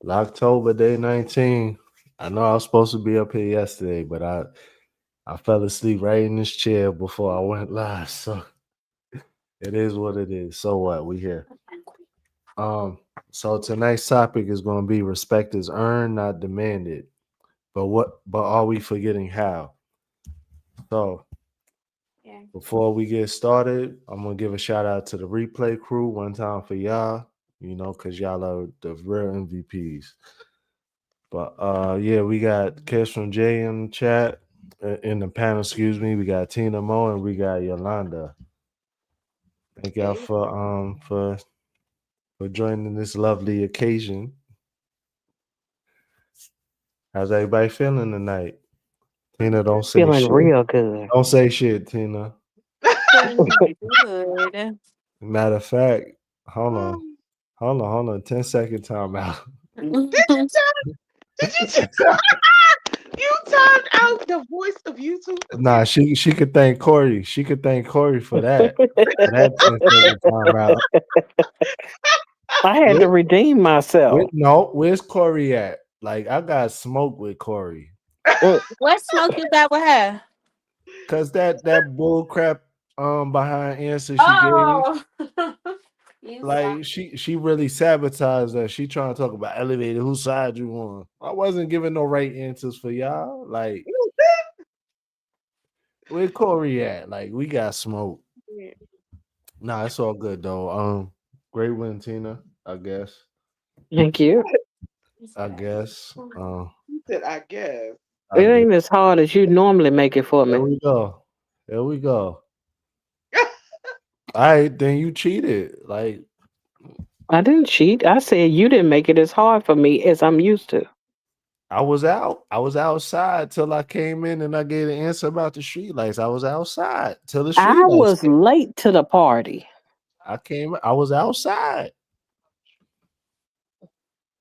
Locktober day 19. I know I was supposed to be up here yesterday, but I fell asleep right in this chair before I went live. So it is what it is. So what? We here. Um, so tonight's topic is gonna be respect is earned, not demanded. But are we forgetting how? So Yeah. before we get started, I'm gonna give a shout out to the replay crew one time for y'all, cause y'all are the real MVPs. But yeah, we got Kiss from Jay in the chat, in the panel, excuse me. We got Tina Mo and we got Yolanda. Thank y'all Hey, for joining this lovely occasion. How's everybody feeling tonight? pretty Tina, good. don't say Feeling shit. real good. Don't say shit, Tina. Feeling good. Matter of fact, hold on. Um, Hold on. 10-second timeout. did you you turned out the voice of YouTube for Nah, she could thank Corey. She could thank Corey for that. For that 10-second timeout. I had to redeem myself. No, where's Corey at? Like I got smoke with Corey. Mm, What smoke you got with her? Cause that bull crap behind answer she gave, Oh, you saw. like she really sabotaged us. She trying to talk about elevated, whose side you on. I wasn't giving no right answers for y'all. Like, where Corey at? Like, we got smoke. Yeah. Nah, it's all good though. Great win, Tina, I guess. Thank you. I guess. You said, I guess. I It guess. ain't as hard as you normally make it for There me. we go. There we go. All right, then you cheated. Like, I didn't cheat. I said you didn't make it as hard for me as I'm used to. I was out. I was outside till I came in and I gave an answer about the street lights. I was outside till the I street lights was came. late to the party. I was outside.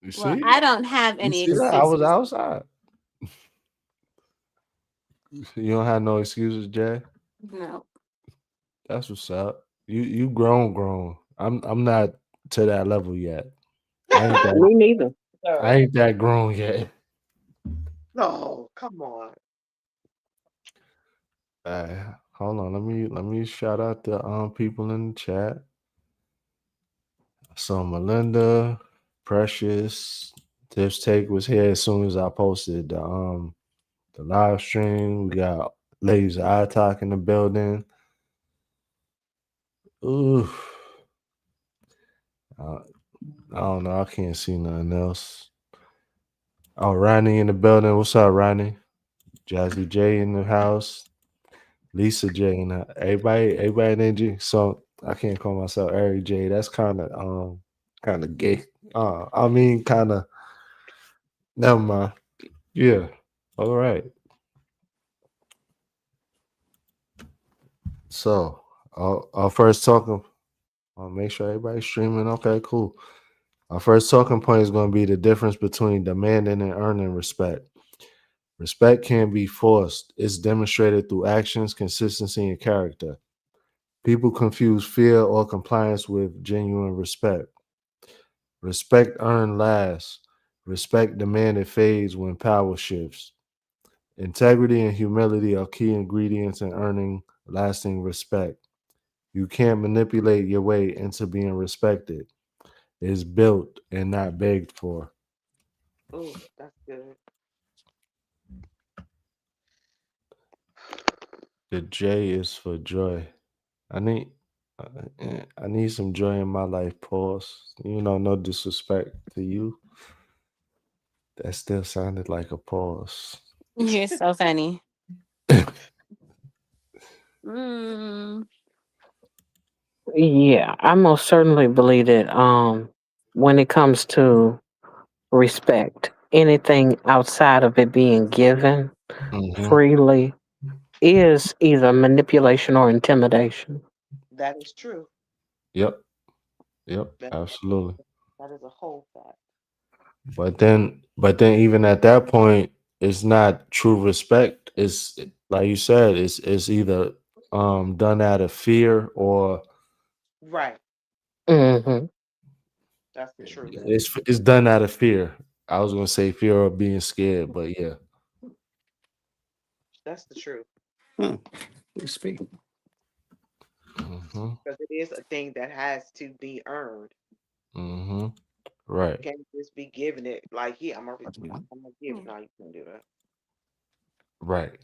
You Well, see? I don't have You any see that? I was excuses. outside. You don't have no excuses, Jay. No. That's what's up. You grown. I'm not to that level yet. I ain't that Me neither. I ain't that grown yet. No, come on. Hold on. Let me shout out the people in the chat. So Melinda, Precious, Tips Take was here as soon as I posted the live stream. We got Ladies of I Talk in the building. Ooh. Uh, I don't know. I can't see nothing else. Oh, Ronnie in the building. What's up, Ronnie? Jazzy J in the house. Lisa J in the everybody named G. So I can't call myself Ari J. That's kind of gay. I mean kind of never mind. Yeah. All right. So our first talking I'll make sure everybody's streaming. Okay, cool. Our first talking point is going to be the difference between demanding and earning respect. Respect can be forced. It's demonstrated through actions, consistency, and character. People confuse fear or compliance with genuine respect. Respect earned lasts. Respect demanded fades when power shifts. Integrity and humility are key ingredients in earning lasting respect. You can't manipulate your way into being respected. It's built and not begged for. Oh, that's good. The J is for joy. I need I need some joy in my life. Pause. No disrespect to you. That still sounded like a pause. You're so funny. Mm. Yeah, I most certainly believe that when it comes to respect, anything outside of it being given Hmm. freely is either manipulation or intimidation. That is true. Yep. Yep. That, Absolutely. that is a whole fact. But then, even at that point, it's not true respect. It's like you said. It's either done out of fear or Right. Hmm. That's the truth. it's done out of fear. I was gonna say fear of being scared, but yeah. That's the truth. Hmm. You speak. Mm-hmm. Because it is a thing that has to be earned. Mm-hmm. You Right. can't just be giving it like, yeah, What you mean? I'm gonna give it. No, you can't do that. Right.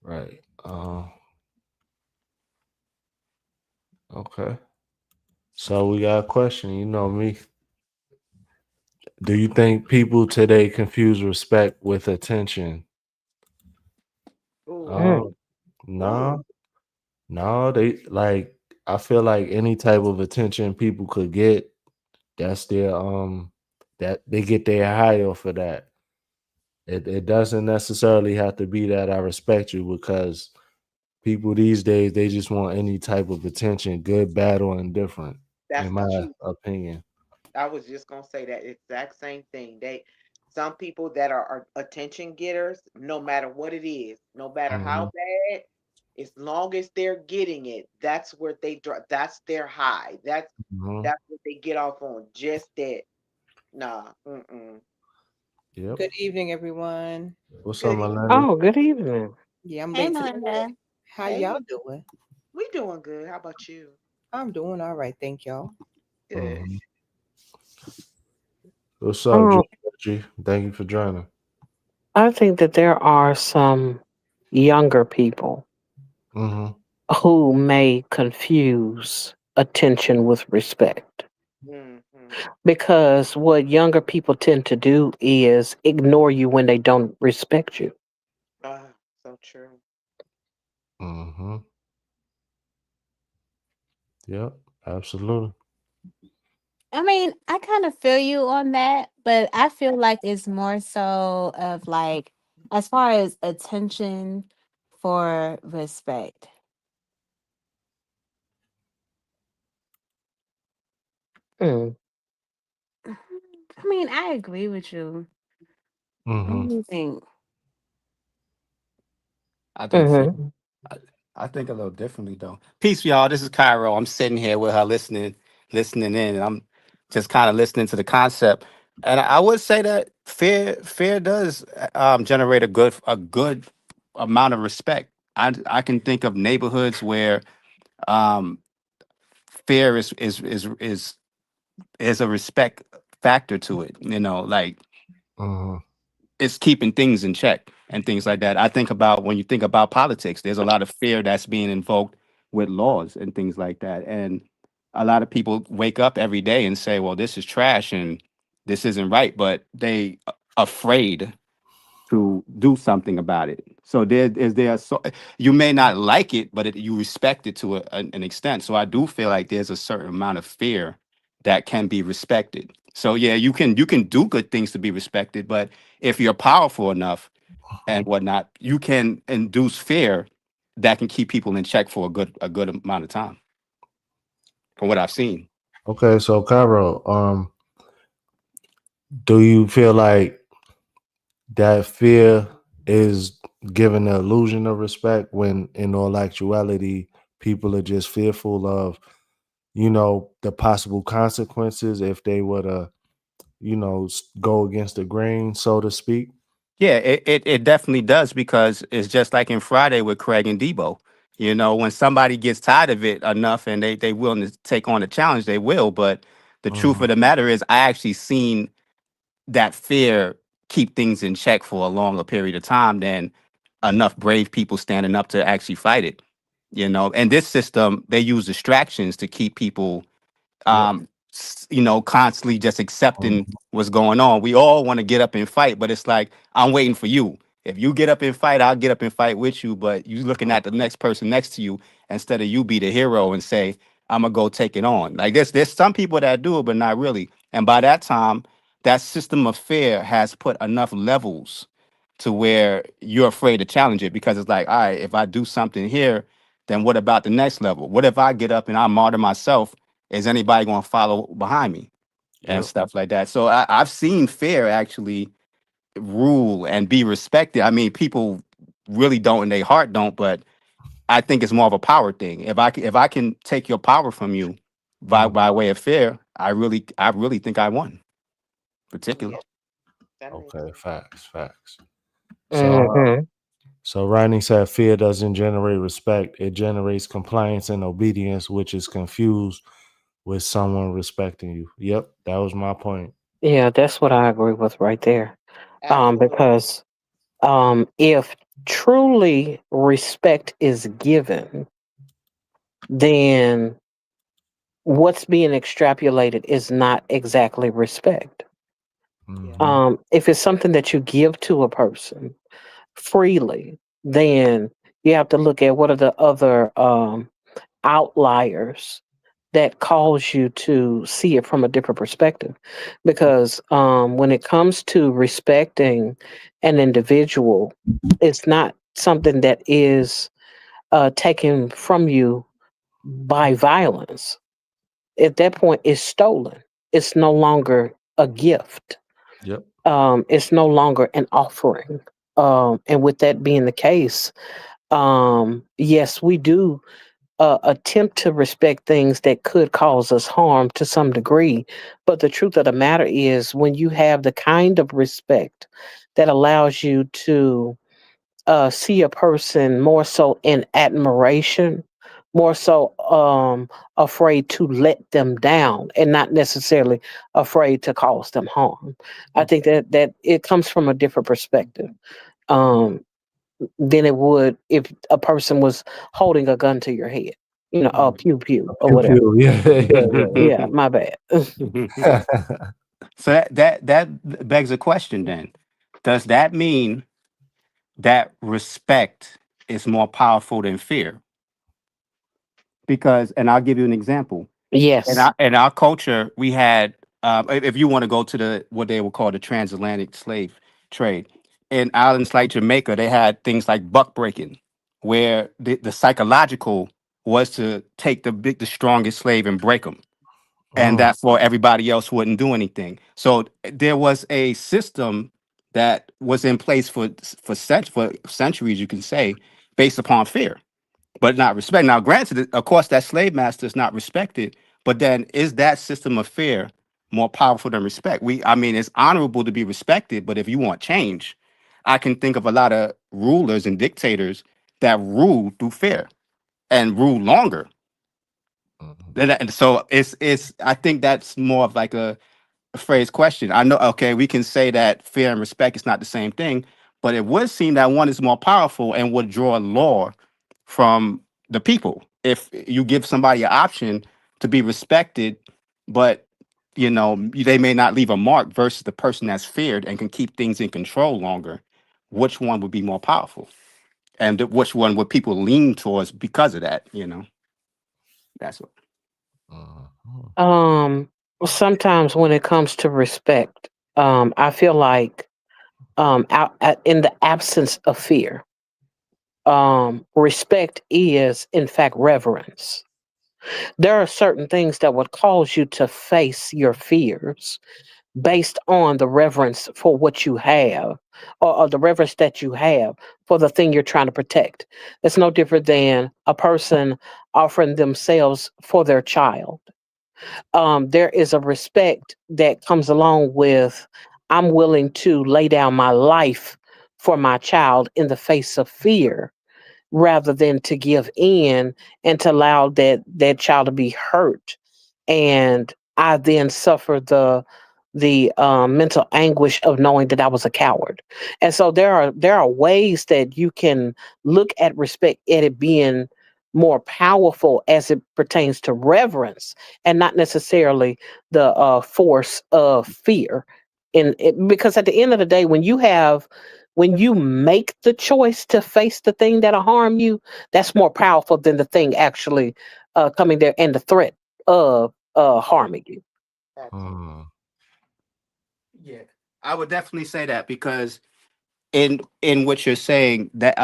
Right. Okay. So we got a question. You know me. Do you think people today confuse respect with attention? Ooh, Um, Mm. ooh. no, no, they like I feel like any type of attention people could get, that's their that they get their high off of that. It doesn't necessarily have to be that I respect you because people these days they just want any type of attention, good, bad, or indifferent, That's in the my truth. opinion. I was just gonna say that exact same thing. Some people that are attention getters, no matter what it is, no matter Hmm. how bad, as long as they're getting it, that's where they draw. That's their high. Hmm. That's what they get off on. Just that. Nah. Mm-mm. Yep. Good evening, everyone. What's up, Good evening. Melinda? Oh, good evening. Yeah, I'm Hey, late to the party. Melinda. How y'all Hey, doing? we doing good. How about you? I'm doing all right, thank y'all. Good. Hmm. What's up, Um, Georgie? Thank you for joining. I think that there are some younger people Hmm. who may confuse attention with respect. Mm-hmm. Because what younger people tend to do is ignore you when they don't respect you. Ah, so true. Hmm. Yep. Absolutely. I mean, I kind of feel you on that, but I feel like it's more so of like, as far as attention for respect. Mm. I mean, I agree with you. What Hmm. do you think? I think fear. Mm-hmm. I, I think a little differently though. Peace, y'all. This is Cairo. I'm sitting here with her, listening in, and I'm just kind of listening to the concept. And I would say that fear does generate a good amount of respect. I can think of neighborhoods where um, fear is a respect factor to it. You know, like Hmm. it's keeping things in check and things like that. I think about when you think about politics, there's a lot of fear that's being invoked with laws and things like that. And a lot of people wake up every day and say, well, this is trash and this isn't right, but afraid to do something about it. So so you may not like it, but you respect it to an extent. So I do feel like there's a certain amount of fear that can be respected. So yeah, you can do good things to be respected, but if you're powerful enough and whatnot, you can induce fear that can keep people in check for a good amount of time, from what I've seen. Okay, so Cairo, do you feel like that fear is giving the illusion of respect when in all actuality people are just fearful of, the possible consequences if they were to, go against the grain, so to speak? Yeah, it definitely does because it's just like in Friday with Craig and Debo. You know, when somebody gets tired of it enough and they willing to take on a challenge, they will. But the truth Hmm. of the matter is, I actually seen that fear keep things in check for a longer period of time than enough brave people standing up to actually fight it. You know, and this system, they use distractions to keep people Yep. constantly just accepting Mhm. what's going on. We all want to get up and fight, but it's like, I'm waiting for you. If you get up and fight, I'll get up and fight with you. But you looking at the next person next to you instead of you be the hero and say, I'm gonna go take it on. Like there's some people that do it, but not really. And by that time, that system of fear has put enough levels to where you're afraid to challenge it because it's like, all right, if I do something here, then what about the next level? What if I get up and I martyr myself? Is anybody going to follow behind me and Yep. stuff like that? So I've seen fear actually rule and be respected. I mean, people really don't, and their heart don't, but I think it's more of a power thing. If I can take your power from you by Mhm. by way of fear, I really think I won. particular. Yeah, that makes Okay, sense. facts. So, Hmm. so Rodney said fear doesn't generate respect; it generates compliance and obedience, which is confused with someone respecting you. Yep, that was my point. Yeah, that's what I agree with right there. Absolutely. Because if truly respect is given, then what's being extrapolated is not exactly respect. Yeah. Hmm. If it's something that you give to a person freely, then you have to look at what are the other outliers that cause you to see it from a different perspective. Because when it comes to respecting an individual, it's not something that is taken from you by violence. At that point, it's stolen. It's no longer a gift. Yep. It's no longer an offering. And with that being the case, yes, we do attempt to respect things that could cause us harm to some degree. But the truth of the matter is, when you have the kind of respect that allows you to see a person more so in admiration, more so afraid to let them down, and not necessarily afraid to cause them harm. I think that it comes from a different perspective. Um, than it would if a person was holding a gun to your head. You know, Mm. pew pew or Pew whatever. pew. Yeah, Yeah, yeah, yeah, my bad. yeah. So that begs a question then. Does that mean that respect is more powerful than fear? Because, and I'll give you an example. Yes. In our culture, we had, if you want to go to the what they would call the transatlantic slave trade, in islands like Jamaica, they had things like buck breaking, where the psychological was to take the strongest slave and break them, and Mm, that for everybody else wouldn't do anything. So there was a system that was in place for centuries, you can say, based upon fear but not respect. Now, granted, of course, that slave master is not respected, but then is that system of fear more powerful than respect? I mean, it's honorable to be respected, but if you want change, I can think of a lot of rulers and dictators that rule through fear and rule longer. mhm, And so I think that's more of like a phrase question. I know, okay, we can say that fear and respect is not the same thing, but it would seem that one is more powerful and would draw law from the people. If you give somebody an option to be respected, but they may not leave a mark versus the person that's feared and can keep things in control longer, which one would be more powerful? And which one would people lean towards because of that? That's what. mhm, Um, Sometimes when it comes to respect, I feel like in the absence of fear, respect is in fact reverence. There are certain things that would cause you to face your fears based on the reverence for what you have, or the reverence that you have for the thing you're trying to protect. It's no different than a person offering themselves for their child. There is a respect that comes along with, I'm willing to lay down my life for my child in the face of fear, rather than to give in and to allow that child to be hurt, and I then suffer the mental anguish of knowing that I was a coward. And so there are ways that you can look at respect at it being more powerful as it pertains to reverence, and not necessarily the force of fear. Because at the end of the day, when you make the choice to face the thing that'll harm you, that's more powerful than the thing actually coming there and the threat of harming you. Absolutely. mhm, Yeah, I would definitely say that because in what you're saying that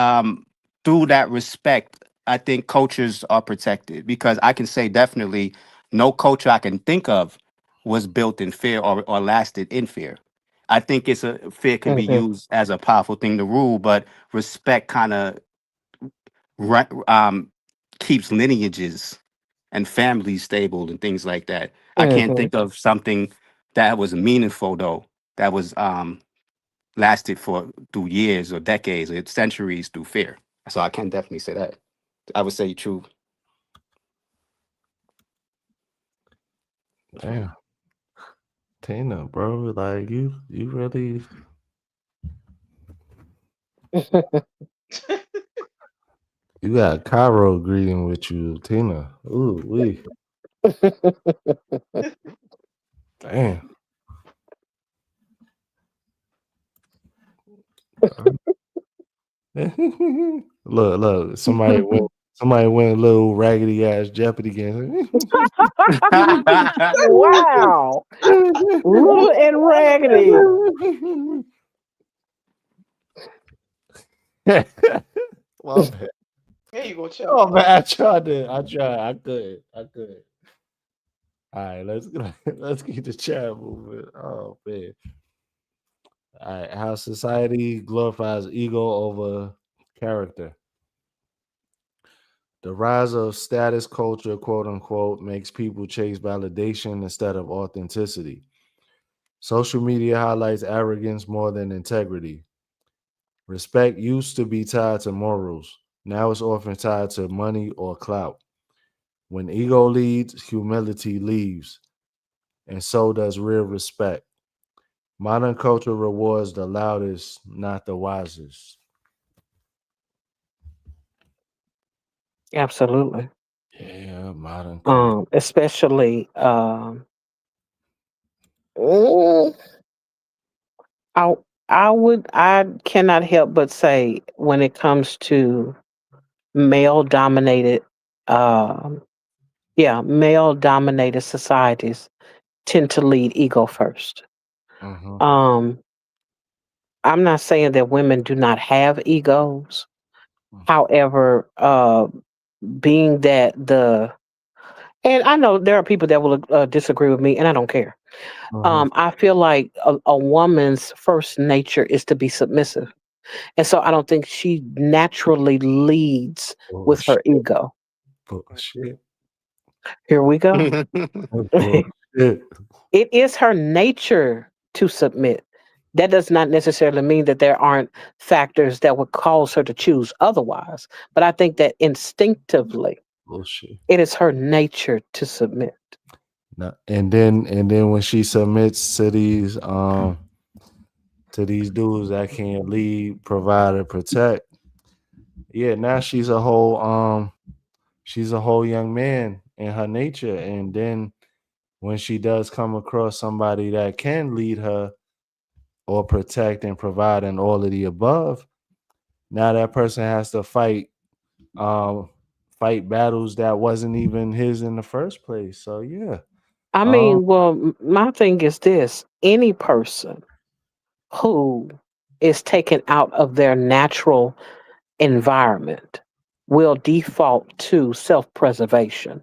through that respect, I think cultures are protected because I can say definitely no culture I can think of was built in fear or lasted in fear. I think fear can be Hmm. used as a powerful thing to rule, but respect kind of um keeps lineages and families stable and things like that. I can't Hmm. think of something that was meaningful though that was lasted for through years or decades or centuries through fear. So I can definitely say that. I would say true. Damn, Tina, bro, like you really you got Cairo greeting with you, Tina. Ooh, we damn. Look, somebody went a little raggedy ass Jeopardy game. Wow. Little and raggedy. My bad. There you go, Chuck. Oh man, I tried. I couldn't. All right, let's keep the chat moving. Oh man. All right, how society glorifies ego over character. The rise of status culture, quote unquote, makes people chase validation instead of authenticity. Social media highlights arrogance more than integrity. Respect used to be tied to morals. Now it's often tied to money or clout. When ego leads, humility leaves, and so does real respect. Modern culture rewards the loudest, not the wisest. Absolutely. Yeah, modern culture. Especially mm, I I cannot help but say when it comes to male dominated um male dominated societies tend to lead ego first. Hmm. Um I'm not saying that women do not have egos. However, being that the and I know there are people that will disagree with me, and I don't care. Hmm. I feel like a woman's first nature is to be submissive. And so I don't think she naturally leads with her Bullshit. ego. Bullshit. Here we go. Bullshit. It is her nature to submit. That does not necessarily mean that there aren't factors that would cause her to choose otherwise. But I think that instinctively, Bullshit. it is her nature to submit. No, and then when she submits to these dudes that can lead, provide, and protect, yeah, now she's a whole young man in her nature. And then when she does come across somebody that can lead her or protect and provide and all of the above, now that person has to um fight battles that wasn't even his in the first place. So yeah. I Um mean, well, my thing is this: any person who is taken out of their natural environment will default to self preservation,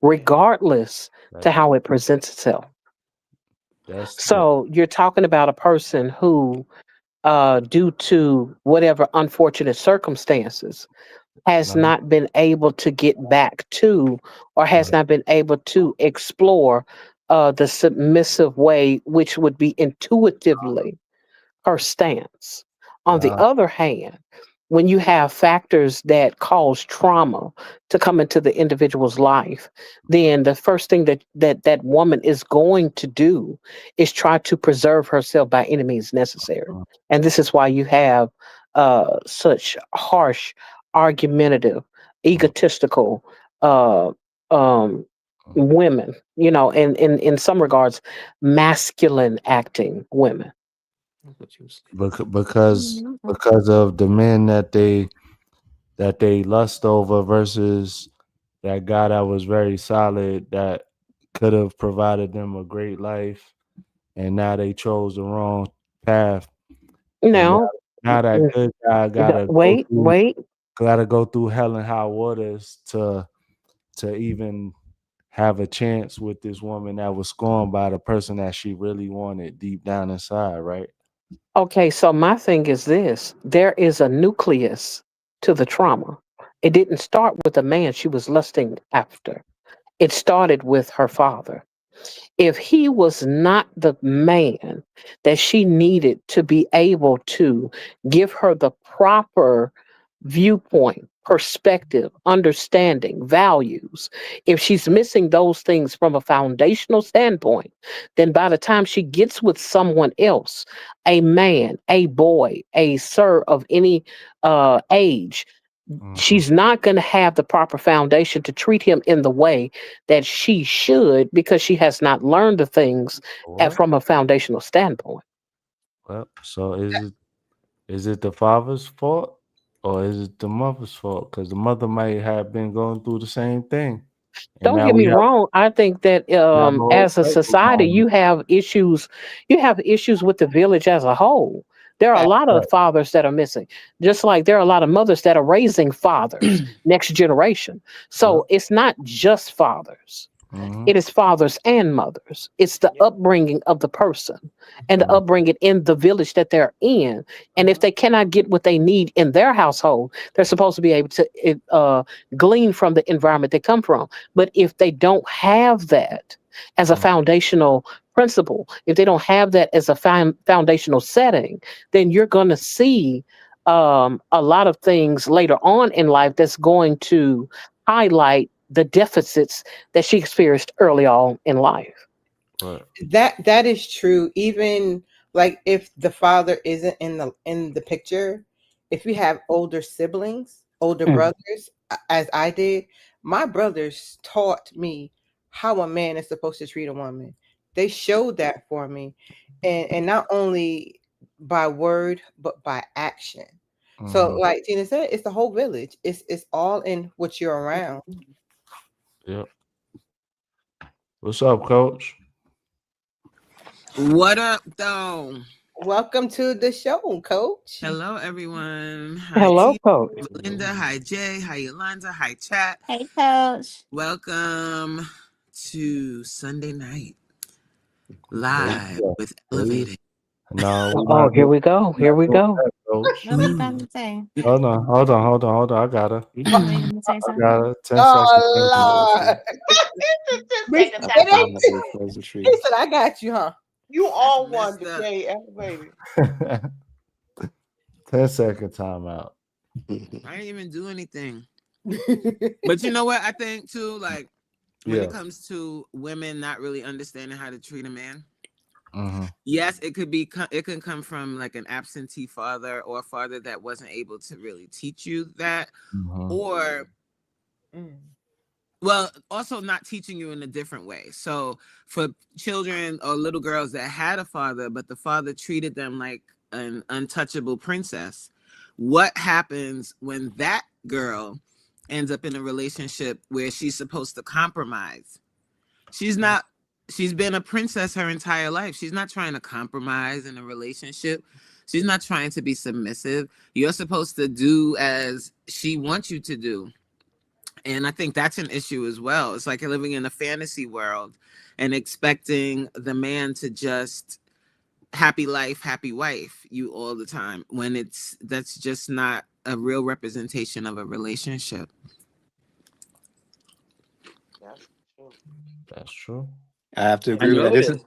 regardless that, to how it presents itself. that's that, So you're talking about a person who, due to whatever unfortunate circumstances, has no, not been able to get back to or has no, not been able to explore the submissive way, which would be intuitively her stance. On the nah, other hand, when you have factors that cause trauma to come into the individual's life, then the first thing that woman is going to do is try to preserve herself by any means necessary. And this is why you have such harsh, argumentative, egotistical uh, um, women, in some regards, masculine acting women. because of the men that they lust over versus that guy that was very solid that could have provided them a great life, and now they chose the wrong path. And Now, now that good guy wait, wait. gotta go through hell and high waters to even have a chance with this woman that was scorned by the person that she really wanted deep down inside, right? Okay, so my thing is this: there is a nucleus to the trauma. It didn't start with the man she was lusting after. It started with her father. If he was not the man that she needed to be able to give her the proper viewpoint, perspective, understanding, values. If she's missing those things from a foundational standpoint, then by the time she gets with someone else, a man, a boy, a sir of any age, Mm-hmm. she's not going to have the proper foundation to treat him in the way that she should because she has not learned the things What? from a foundational standpoint. Well, so is it the father's fault or is it the mother's fault? Because the mother might have been going through the same thing, and Don't now get we me have wrong. I think that a whole as a cycle society, going. you have issues. You have issues with the village as a whole. There are a Fact. lot of Right. fathers that are missing, just like there are a lot of mothers that are raising fathers, next generation. Yep. So it's not just fathers. Mm-hmm. It is fathers and mothers. It's the Yep. upbringing of the person and the Mhm. upbringing in the village that they're in. And if Mhm. they cannot get what they need in their household, they're supposed to be able to glean from the environment they come from. But if they don't have that as a Mm-hmm. foundational principle, if they don't have that as a foundational setting, then you're going to see a lot of things later on in life that's going to highlight the deficits that she experienced early on in life. Right. That is true. Even like if the father isn't in the picture, if you have older siblings, older Mm. brothers, as I did, my brothers taught me how a man is supposed to treat a woman. They showed that for me, and not only by word but by action. So, Mm-hmm. like Tina said, it's the whole village. It's all in what you're around. Yep. What's up, Coach? What up, though? Welcome to the show, Coach. Hello, everyone. Hi, Hello, T. coach. Belinda. Hi, Jay. Hi, Yolanda. Hi, chat. Hey, coach. Welcome to Sunday night There you live go. with There you. Elevated. No, Oh, here we go. we're not Here we doing go. that, Coach. What were you about to say? Hold on. I got her. Were you going to say I something? got her. 10 seconds. Oh Lord. It's It a 10 second That's the time. ain't, time of the close the tree. he said, I got you, huh? You That's all one messed up. today, elevated. 10 second timeout. I didn't even do anything. But you know what? I think, too, like, when it Yeah. comes to women not really understanding how to treat a man, Mm-hmm. yes, it can come from like an absentee father or a father that wasn't able to really teach you that, Mm-hmm. or Mm. well, also not teaching you in a different way. So for children or little girls that had a father, but the father treated them like an untouchable princess, what happens when that girl ends up in a relationship where she's supposed to compromise? She's not, she's been a princess her entire life. She's not trying to compromise in a relationship. She's not trying to be submissive. You're supposed to do as she wants you to do. And I think that's an issue as well. It's like living in a fantasy world and expecting the man to just happy life, happy wife you all the time when that's just not a real representation of a relationship. That's true. That's true. I have to I agree with that. know it is.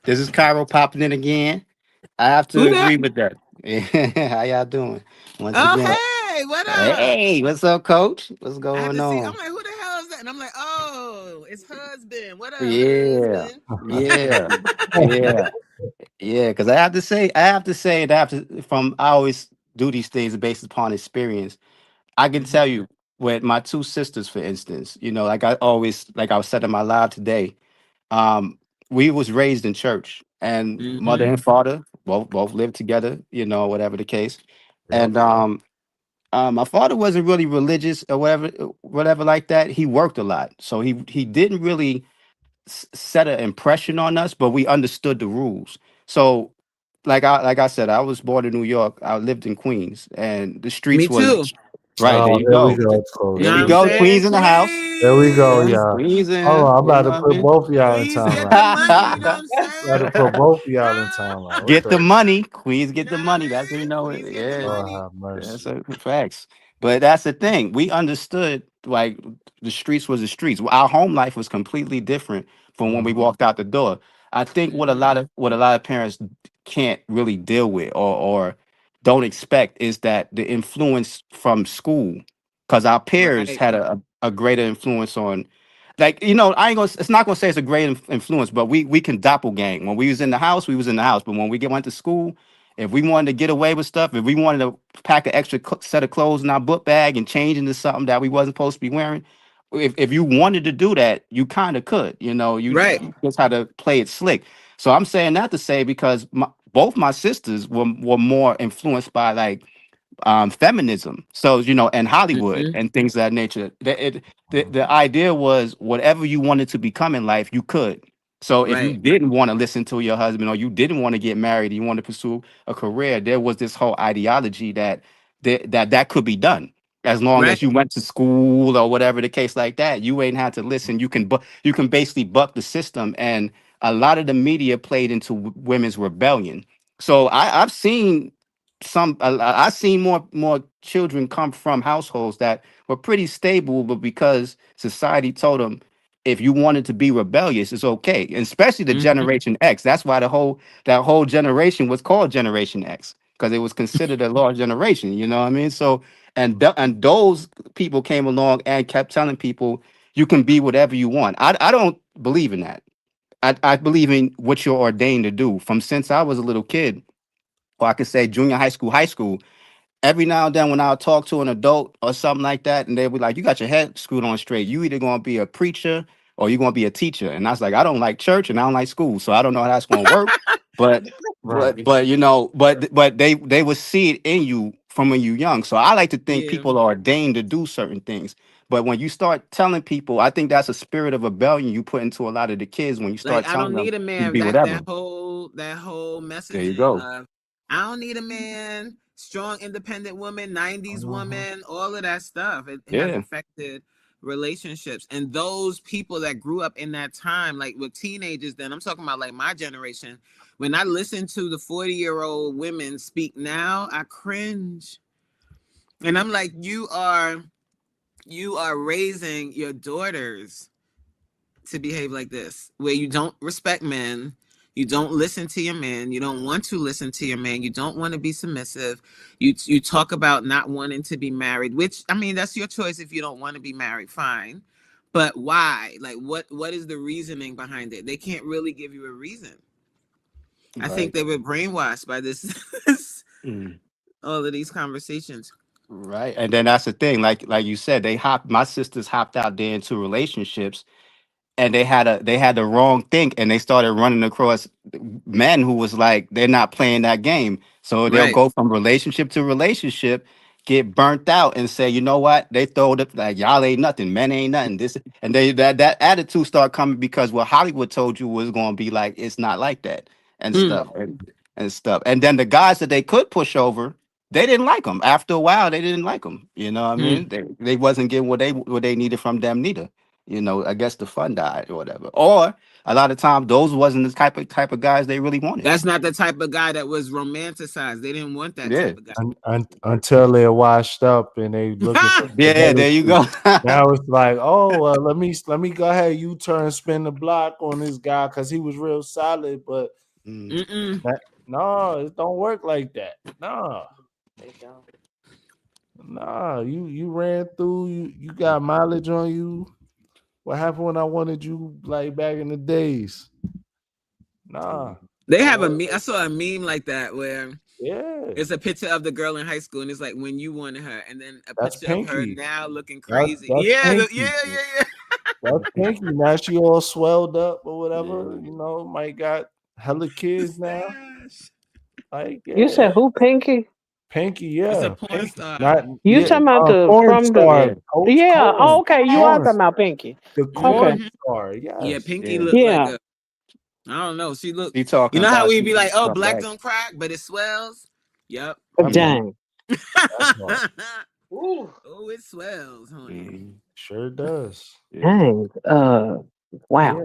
This is Cairo popping in again. I have to Who that? agree with that. How y'all doing? Once Oh, again. hey, what up? Hey, what's up, Coach? What's I had going to see. I'm on? like, who the hell is that? And I'm like, oh, it's husband. What up, Yeah, husband? yeah, yeah, yeah. Because I always do these things based upon experience. I can tell you with my two sisters, for instance, like I was said in my live today, um, we was raised in church, and mother Mm-hmm. and father both lived together, whatever the case. Yep. And my father wasn't really religious or whatever like that. He worked a lot, so he didn't really set an impression on us, but we understood the rules. So, like I said, I was born in New York. I lived in Queens, and the Me streets was too. right there. Oh, You here we go, go, You there Coach. know we what I'm go. saying? Queens in the house. There we go, Queens. Yeah, y'all. Queens Hold in. on, I'm You about know to what I put mean? both of y'all in Queens get the timeout. money. You know what I'm Got to saying? put both of y'all in timeout. What's Get the up? money, Queens. You Get know the what I money. That's what you mean? know. Queens get the Yeah, Lord money. have that's mercy. a facts. But that's the thing. We understood the streets was the streets. Our home life was completely different from when we Mhm. walked out the door. I think what a lot of parents can't really deal with or don't expect is that the influence from school, because our peers Right. had a greater influence on, like, I ain't gonna, it's not gonna say it's a great influence, but we can doppelgang. When we was in the house, we was in the house, but when went to school, if we wanted to get away with stuff, if we wanted to pack an extra set of clothes in our book bag and change into something that we wasn't supposed to be wearing, if you wanted to do that, you kind of could. Right. You just had to play it slick. So I'm saying that to say, because both my sisters were more influenced by, like, feminism. So, and Hollywood Mm-hmm. and things of that nature. The idea was whatever you wanted to become in life, you could. So if you Right. didn't want to listen to your husband, or you didn't want to get married, you want to pursue a career, there was this whole ideology that could be done as long Right. as you went to school or whatever the case like that. You ain't had to listen. You can basically buck the system, and a lot of the media played into women's rebellion. So I've seen I've seen more children come from households that were pretty stable, but because society told them, if you wanted to be rebellious, it's okay. And especially the Mm-hmm. Generation X. That's why that whole generation was called Generation X, because it was considered a large generation. You know what I mean? So, and those people came along and kept telling people, you can be whatever you want. I don't believe in that. I believe in what you're ordained to do. From since I was a little kid, or I could say junior high school, every now and then when I'll talk to an adult or something like that, and they'll be like, you got your head screwed on straight. You either gonna be a preacher or you're gonna be a teacher. And I was like, I don't like church and I don't like school, so I don't know how that's gonna work. But Right. but they would see it in you from when you're young. So I like to think Yeah. people are ordained to do certain things. But when you start telling people, I think that's a spirit of rebellion you put into a lot of the kids when you Like, start I don't telling them need a you can man. be That whatever. that whole There you messaging go. of, I don't need a man, strong, independent woman, 90s Mhm. woman, all of that stuff. It has Yeah. affected relationships. And those people that grew up in that time, like with teenagers, then I'm talking about like my generation. When I listen to the 40-year-old women speak now, I cringe. And I'm like, you are raising your daughters to behave like this, where you don't respect men, you don't listen to your man, you don't want to listen to your man, you don't want to be submissive, you talk about not wanting to be married, which, I mean, that's your choice. If you don't want to be married, fine, but why? Like, what is the reasoning behind it? They can't really give you a reason. I think Right. they were brainwashed by this Mm. all of these conversations. Right. And then that's the thing, like you said, my sisters hopped out there into relationships, and they had the wrong think, and they started running across men who was like, they're not playing that game. So they'll Right. go from relationship to relationship, get burnt out, and say, you know what? They throw it like, y'all ain't nothing, men ain't nothing. This, and they that attitude start coming because what Hollywood told you was going to be like, it's not like that, and Mm. stuff and stuff. And then the guys that they could push over, they didn't like them. After a while, they didn't like them. You know what I Mm. mean? They wasn't getting what they needed from them neither. I guess the fun died or whatever. Or a lot of times those wasn't the type of guys they really wanted. That's not the type of guy that was romanticized. They didn't want that Yeah. type of guy. Until they're washed up and they looking for Yeah, there you stability. go. Now it's like, oh, let me go ahead, you turn, spin the block on this guy because he was real solid, but Mm. Mm-mm. no, it don't work like that. No, They don't. no, you ran through, you got mileage on you. What happened when I wanted you like back in the days? Nah, They don't have a work meme. I like saw a meme like that where yeah. it's a picture of the girl in high school, and it's like when you wanted her, and then a That's picture of her Pinky. now looking That's crazy. that's Yeah, Pinky. yeah. That's Pinky. Now she all swelled up or Yeah. whatever. Might got hella The kids now. stash. Like, You yeah, said who, Pinky? Pinky, It's a yeah, porn Pinky. star. Not You yeah, talking about the porn from the star, Yeah. Coach yeah, oh, Corn, okay, you are corn, talking about Pinky. the Okay. corn Hmm. star. Yeah, Yes, Pinky Yeah. looked like Yeah. a. I don't know. She looked. She You talking know how about we she be like, oh, come black back. don't crack, but it swells. Yep. that part, Dang. that part, Ooh. Oh, it swells, honey. Mhm. sure does. Yeah. Dang. Yeah, Wow.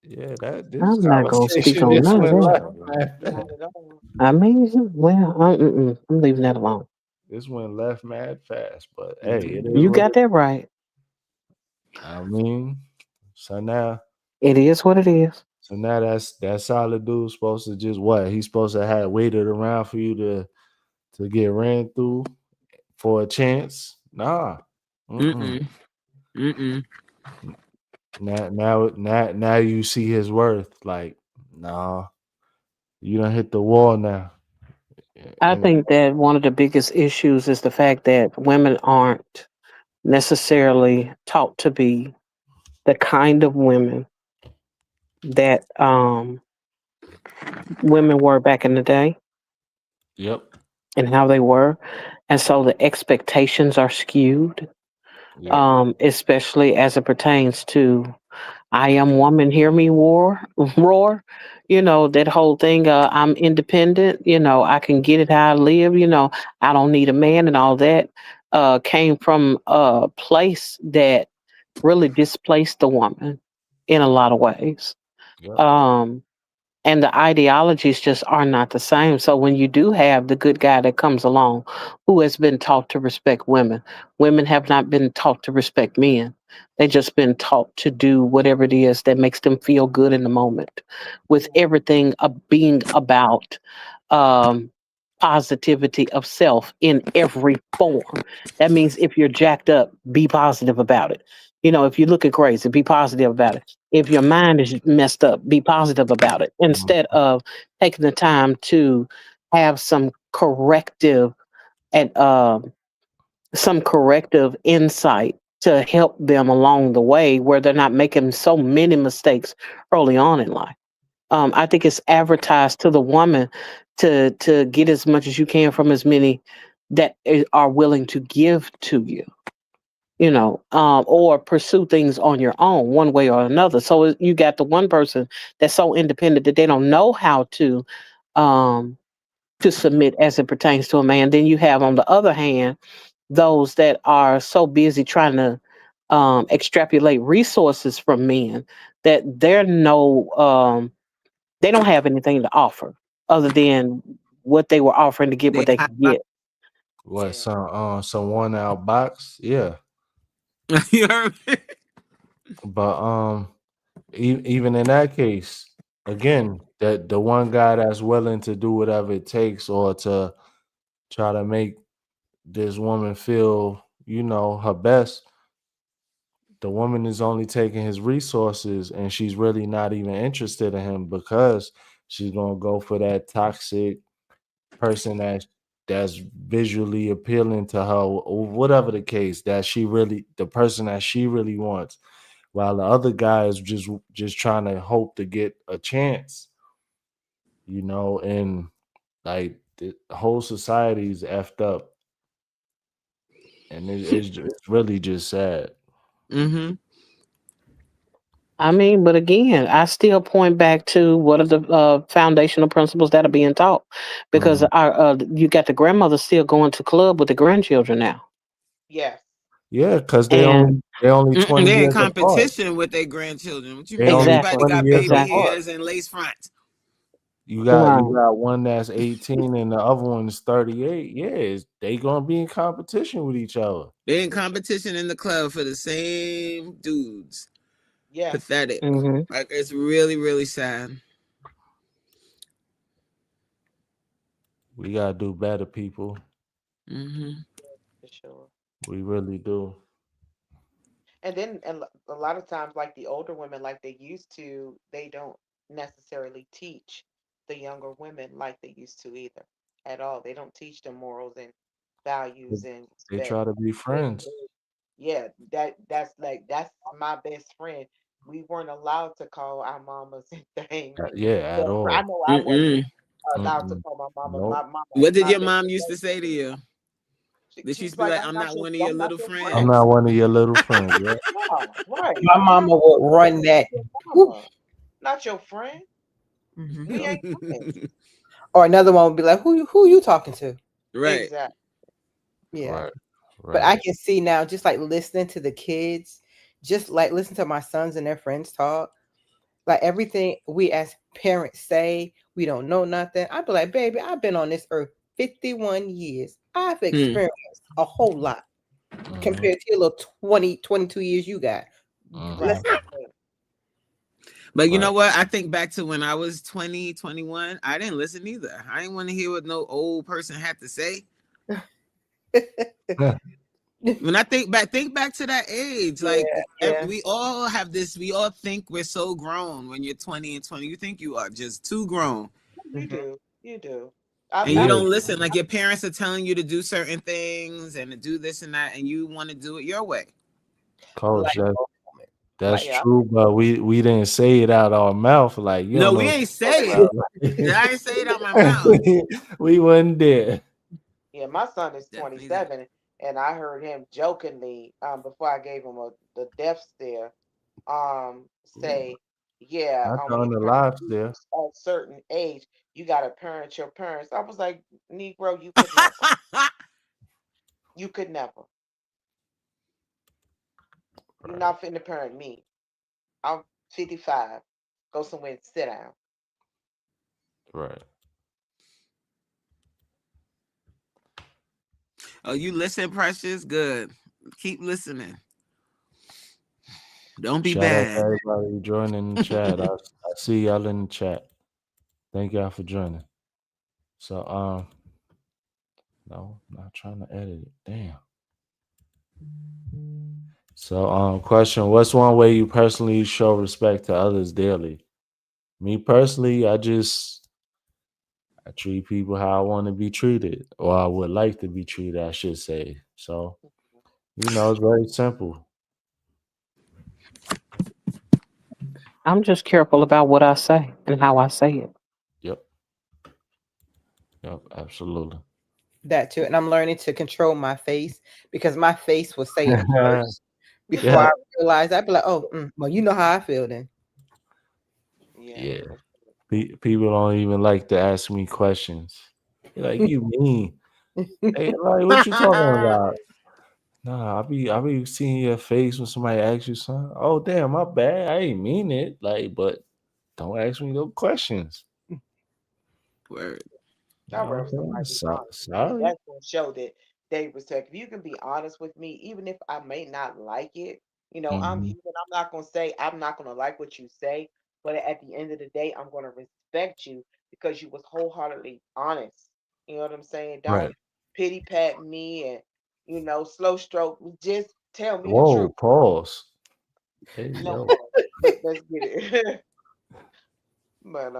yeah. That this I'm not gonna speak conversation on just none of went that. left, man. Not at all. I mean, well, I'm leaving that alone. This went left mad fast, but hey, it is You what got it. that right. I mean, so now, It is what it is. So now that solid dude supposed to just what? He's supposed to have waited around for you to get ran through for a chance? Nah. Mm-mm. Mm-mm. Mm-mm. Now you see his worth. Like, nah, you done hit the wall now. I And think that one of the biggest issues is the fact that women aren't necessarily taught to be the kind of women that women were back in the day yep, and how they were. And so the expectations are skewed, yep, especially as it pertains to I am woman, hear me roar. You know, that whole thing, I'm independent, I can get it how I live, I don't need a man and all that came from a place that really displaced the woman in a lot of ways. yep. Um, and the ideologies just are not the same. So when you do have the good guy that comes along who has been taught to respect women, women have not been taught to respect men. They just been taught to do whatever it is that makes them feel good in the moment, with everything being about um, positivity of self in every form. That means if you're jacked up, be positive about it. If you're looking crazy, be positive about it. If your mind is messed up, be positive about it. Mhm. Instead of taking the time to have and some corrective insight to help them along the way where they're not making so many mistakes early on in life. I think it's advertised to the woman to get as much as you can from as many that are willing to give to you, or pursue things on your own, one way or another. So you got the one person that's so independent that they don't know how um, to submit as it pertains to a man. Then you have, on the other hand, those that are so busy trying to extrapolate resources from men that they don't have anything to offer other than what they were offering to get what They they high could five. get. What Yeah. some one out box? Yeah, You heard me? but even in that case, again, that the one guy that's willing to do whatever it takes or to try to make this woman feel, her best. The woman is only taking his resources and she's really not even interested in him because she's gonna go for that toxic person that's visually appealing to her or whatever the case the person that she really wants, while the other guy is just trying to hope to get a chance, and like the whole society's effed up, and it's really just sad. Mm-hmm. I mean, but again, I still point back to what are the foundational principles that are being taught, because Mhm. you got the grandmother still going to club with the grandchildren now, Yes. Yeah, because and they only Mm-mm. 20 They're in years apart. competition with their grandchildren. What you They mean? only Everybody exactly, 20 got years baby exactly, apart. hairs and lace fronts. You right. got one that's 18 and the other one is 38. Yeah, they gonna be in competition with each other. They're in For sure. competition in the club for the same dudes. Yes. Pathetic. Hmm. Like, it's really, really sad. We gotta do better, people. Mm-hmm. For sure. We really do. And then a lot of times, like the older women, like they used to, they don't necessarily teach the younger women like they used to either at all. They don't teach them morals and values and They respect. try to be They're friends. Yeah, that's my best friend. We weren't allowed to call our mamas and things. Yeah, at Well, I all. know I wasn't Mm-mm. allowed to Mm-mm. call my mama. Nope. What did My your best mom used to friend. say to you? Did she She's used to be like, like, "I'm not one of your I'm not little your I'm friend. friends"? not one of your little friends. Yeah. No, right. My I'm not mama would run that. your Whew. mama. Not your friend. Mhm. We ain't friends. Or another one would be like, who you talking to? Right. Exactly. Yeah. Right. But I Right. can see now, just like listening to the kids, just like listen to my sons and their friends talk, like everything we as parents say, we don't know nothing. I'd be like, baby, I've been on this earth 51 years. I've Hmm. experienced a whole lot Mm-hmm. compared to your little 20, 22 years you got. Right. Mm-hmm. Let's Right. But you Right. know what? I think back to when I was 20, 21. I didn't listen either. I didn't want to hear what no old person had to say. When I think back to that age. Like Yeah. we all have this. We all think we're so grown when you're 20 and 20. You think you are just too grown, You Mhm. do. You do. I and you mean, Yeah, don't listen. Like your parents are telling you to do certain things and to do this and that, and you want to do it your way. coach, Like that's like yeah. true, but we didn't say it out our mouth. Like you No, don't we know ain't Oh, say yeah. it. I ain't say it out my mouth. we wasn't there. Yeah, my son is Definitely that. 27, and I heard him jokingly, before I gave him the death stare, say, "Yeah, Not when on you the turn live there. a certain age, you gotta parent your parents." I was like, "Negro, you could never. You could never. You're Right, not finna parent me. I'm 55. Go somewhere and sit down." right. Oh, you listen, Precious? Good. Keep listening. Don't be Shout out to bad. everybody who joined in the chat. I see y'all in the chat. Thank y'all for joining. So no, not trying to edit it. Damn. So question, what's one way you personally show respect to others daily? Me personally, I treat people how I want to be treated, or I would like to be treated, I should say. So, it's very simple. I'm just careful about what I say and how I say it. Yep. Yep, absolutely. that too. And I'm learning to control my face because my face will say it first before Yeah. I realize. I'd be like, oh, well, you know how I feel then. Yeah. Yeah. People don't even like to ask me questions. They're like, you mean? Hey, like, what you talking about? Nah, I be seeing your face when somebody asks you something. Oh, damn, my bad. I ain't mean it. Like, but don't ask me no questions. Word. You I'd know rather what I'm saying? somebody be honest with me. Sorry. That's gonna show that they respect. If you can be honest with me, even if I may not like it, I'm Hmm. human. I'm not gonna say I'm not gonna like what you say, but at the end of the day, I'm gonna respect you because you was wholeheartedly honest. You know what I'm saying? Right. Don't pity pat me and slow stroke me. Just tell me the truth. Whoa, pause. Hey, No yo. pause. Let's get it. But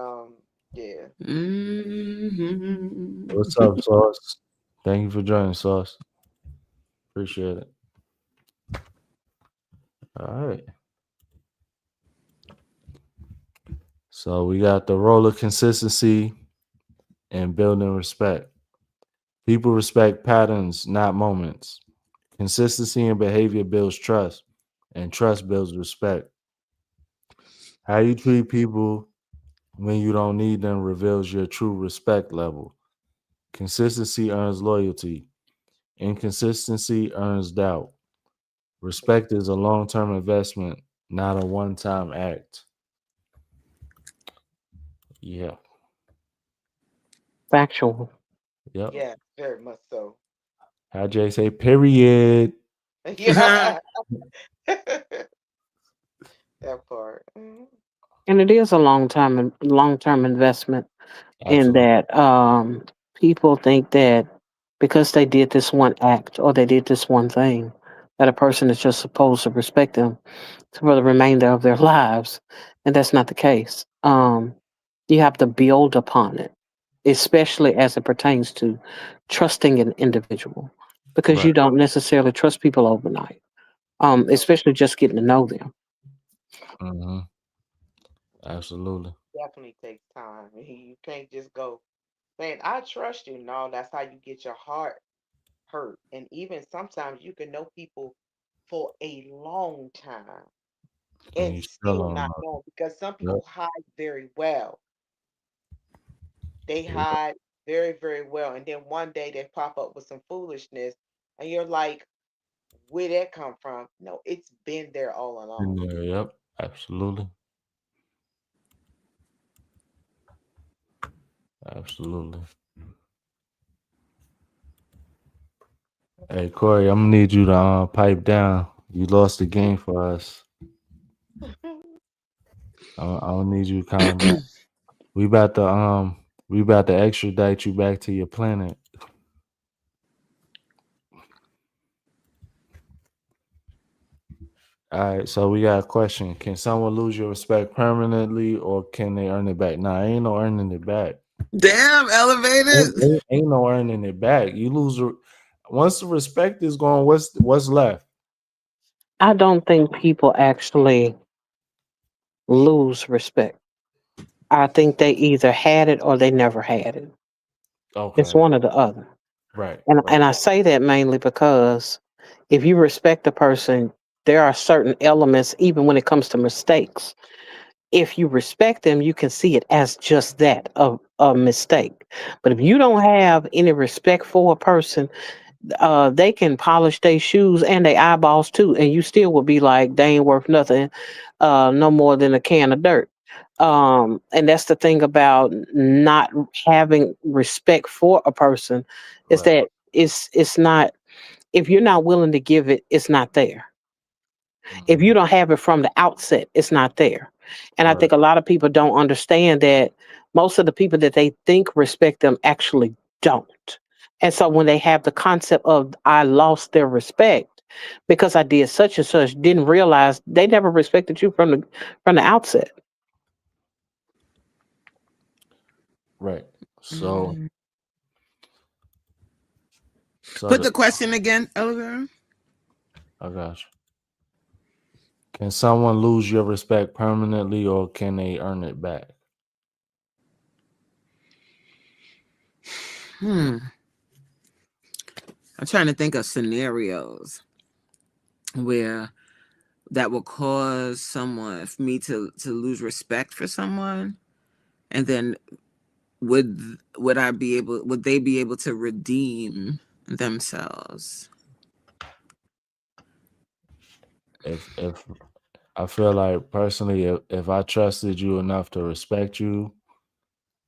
yeah. Mhm. What's up, Sauce? Thank you for joining, Sauce. Appreciate it. All right. So we got the role of consistency and building respect. People respect patterns, not moments. Consistency in behavior builds trust, and trust builds respect. How you treat people when you don't need them reveals your true respect level. Consistency earns loyalty. Inconsistency earns doubt. Respect is a long term investment, not a one time act. Yeah. Factual. Yep. Yeah, very much so. How Jay say, period. Yeah. That part. And it is a long term investment in Absolutely. that people think that because they did this one act or they did this one thing, that a person is just supposed to respect them for the remainder of their lives. And that's not the case. You have to build upon it, especially as it pertains to trusting an individual, because Right. you don't necessarily trust people overnight, No, especially just getting to know them. Hmm. Absolutely. definitely takes time. You can't just go saying, "I trust you." No, that's how you get your heart hurt. And even sometimes you can know people for a long time And and you still still don't not know. know because some Yep. people hide very well. They Yep. hide very, very well. And then one day they pop up with some foolishness and you're like, where that come from? No, it's been there all In along. there. Yep. Absolutely. Absolutely. Hey, Corey, I'm gonna need you to pipe down. You lost the game for us. I don't need you to calm down. We about to extradite you back to your planet. All right, so we got a question. Can someone lose your respect permanently or can they earn it back? Nah, ain't no earning it back. Damn, elevated. Ain't no earning it back. You lose once the respect is gone, what's left? I don't think people actually lose respect. I think they either had it or they never had it. It's Okay. one or the other. Right. And I say that mainly because if you respect a person, there are certain elements, even when it comes to mistakes. If you respect them, you can see it as just that, a mistake. But if you don't have any respect for a person, they can polish their shoes and their eyeballs too, and you still would be like, they ain't worth nothing, no more than a can of dirt. And that's the thing about not having respect for a person, is Right. that it's not, if you're not willing to give it, it's not there. If you Mhm. don't have it from the outset, it's not there. And I Right. think a lot of people don't understand that most of the people that they think respect them actually don't. And so when they have the concept of, I lost their respect because I did such and such, didn't realize they never respected you from the outset. Right. So Mm. so Put the question again, elevator. I got you. Can someone lose your respect permanently or can they earn it back? Hmm. I'm trying to think of scenarios where that will cause someone, for me to lose respect for someone, and then would they be able to redeem themselves? If I feel like personally, if I trusted you enough to respect you,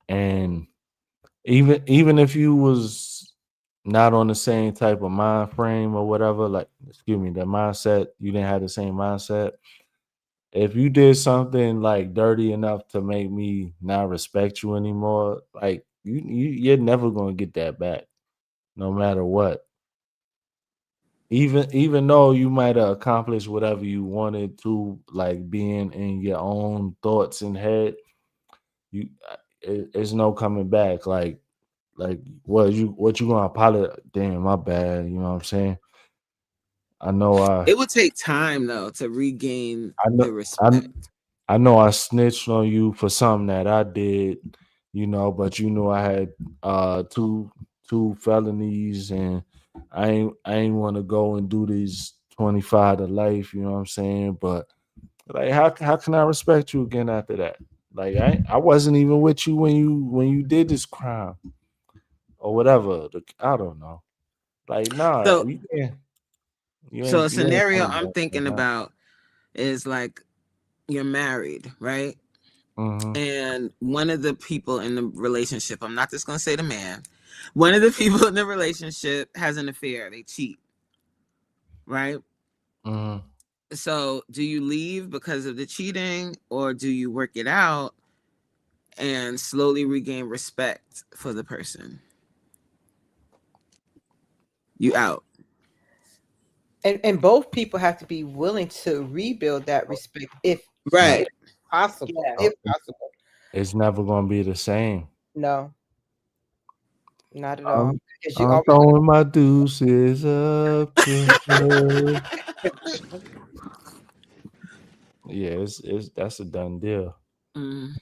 and even if you was not on the same type of mind frame or whatever, like excuse me, the mindset, you didn't have the same mindset. If you did something like dirty enough to make me not respect you anymore, like you're never gonna get that back, no matter what. Even though you might have accomplished whatever you wanted to, like being in your own thoughts and head, you it's no coming back. Like what you gonna apologize? Damn, my bad. You know what I'm saying? I know It would take time though to regain I the know I respect. I know I snitched on you for something that I did, but I had two felonies and I ain't want to go and do these 25 to life, you know what I'm saying? But like how can I respect you again after that? Like I wasn't even with you when you did this crime or whatever. I don't know. Like nah, So you can't you so ain't a you ain't scenario coming I'm back from thinking that. about is like, you're married, right? Mm-hmm. And one of the people in the relationship, I'm not just going to say the man, one of the people in the relationship has an affair. They cheat, right? Mm-hmm. So do you leave because of the cheating, or do you work it out and slowly regain respect for the person? You out. And both people have to be willing to rebuild that respect Nah, Right. if possible. Yes. If possible. it's never gonna be the same. No, not at all. I'm Because you I'm always gonna throwing my deuces up in the yeah, it's that's a done deal. Mm.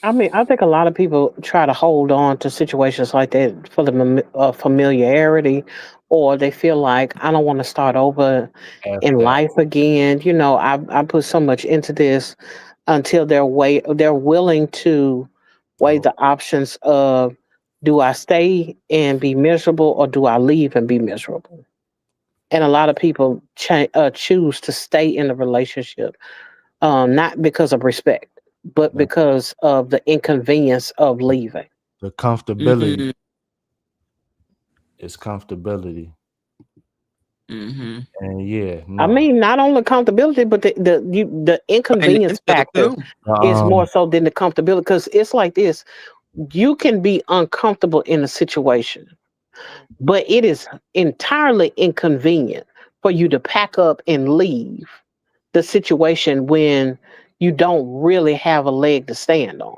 I mean, I think a lot of people try to hold on to situations like that for the familiarity, or they feel like, I don't want to start over F in that. life again. I put so much into this, until they're willing to weigh Nope. the options of, do I stay and be miserable, or do I leave and be miserable? And a lot of people choose to stay in the relationship, not because of respect, but The, because of the inconvenience of leaving. comfortability Mm. is comfortability. Mm-hmm. And yeah, I no. mean, not only comfortability, but the inconvenience Financial factor too. is more Um, so than the comfortability. Because it's like this: you can be uncomfortable in a situation, Mm. but it is entirely inconvenient for you to pack up and leave the situation when you don't really have a leg to stand on.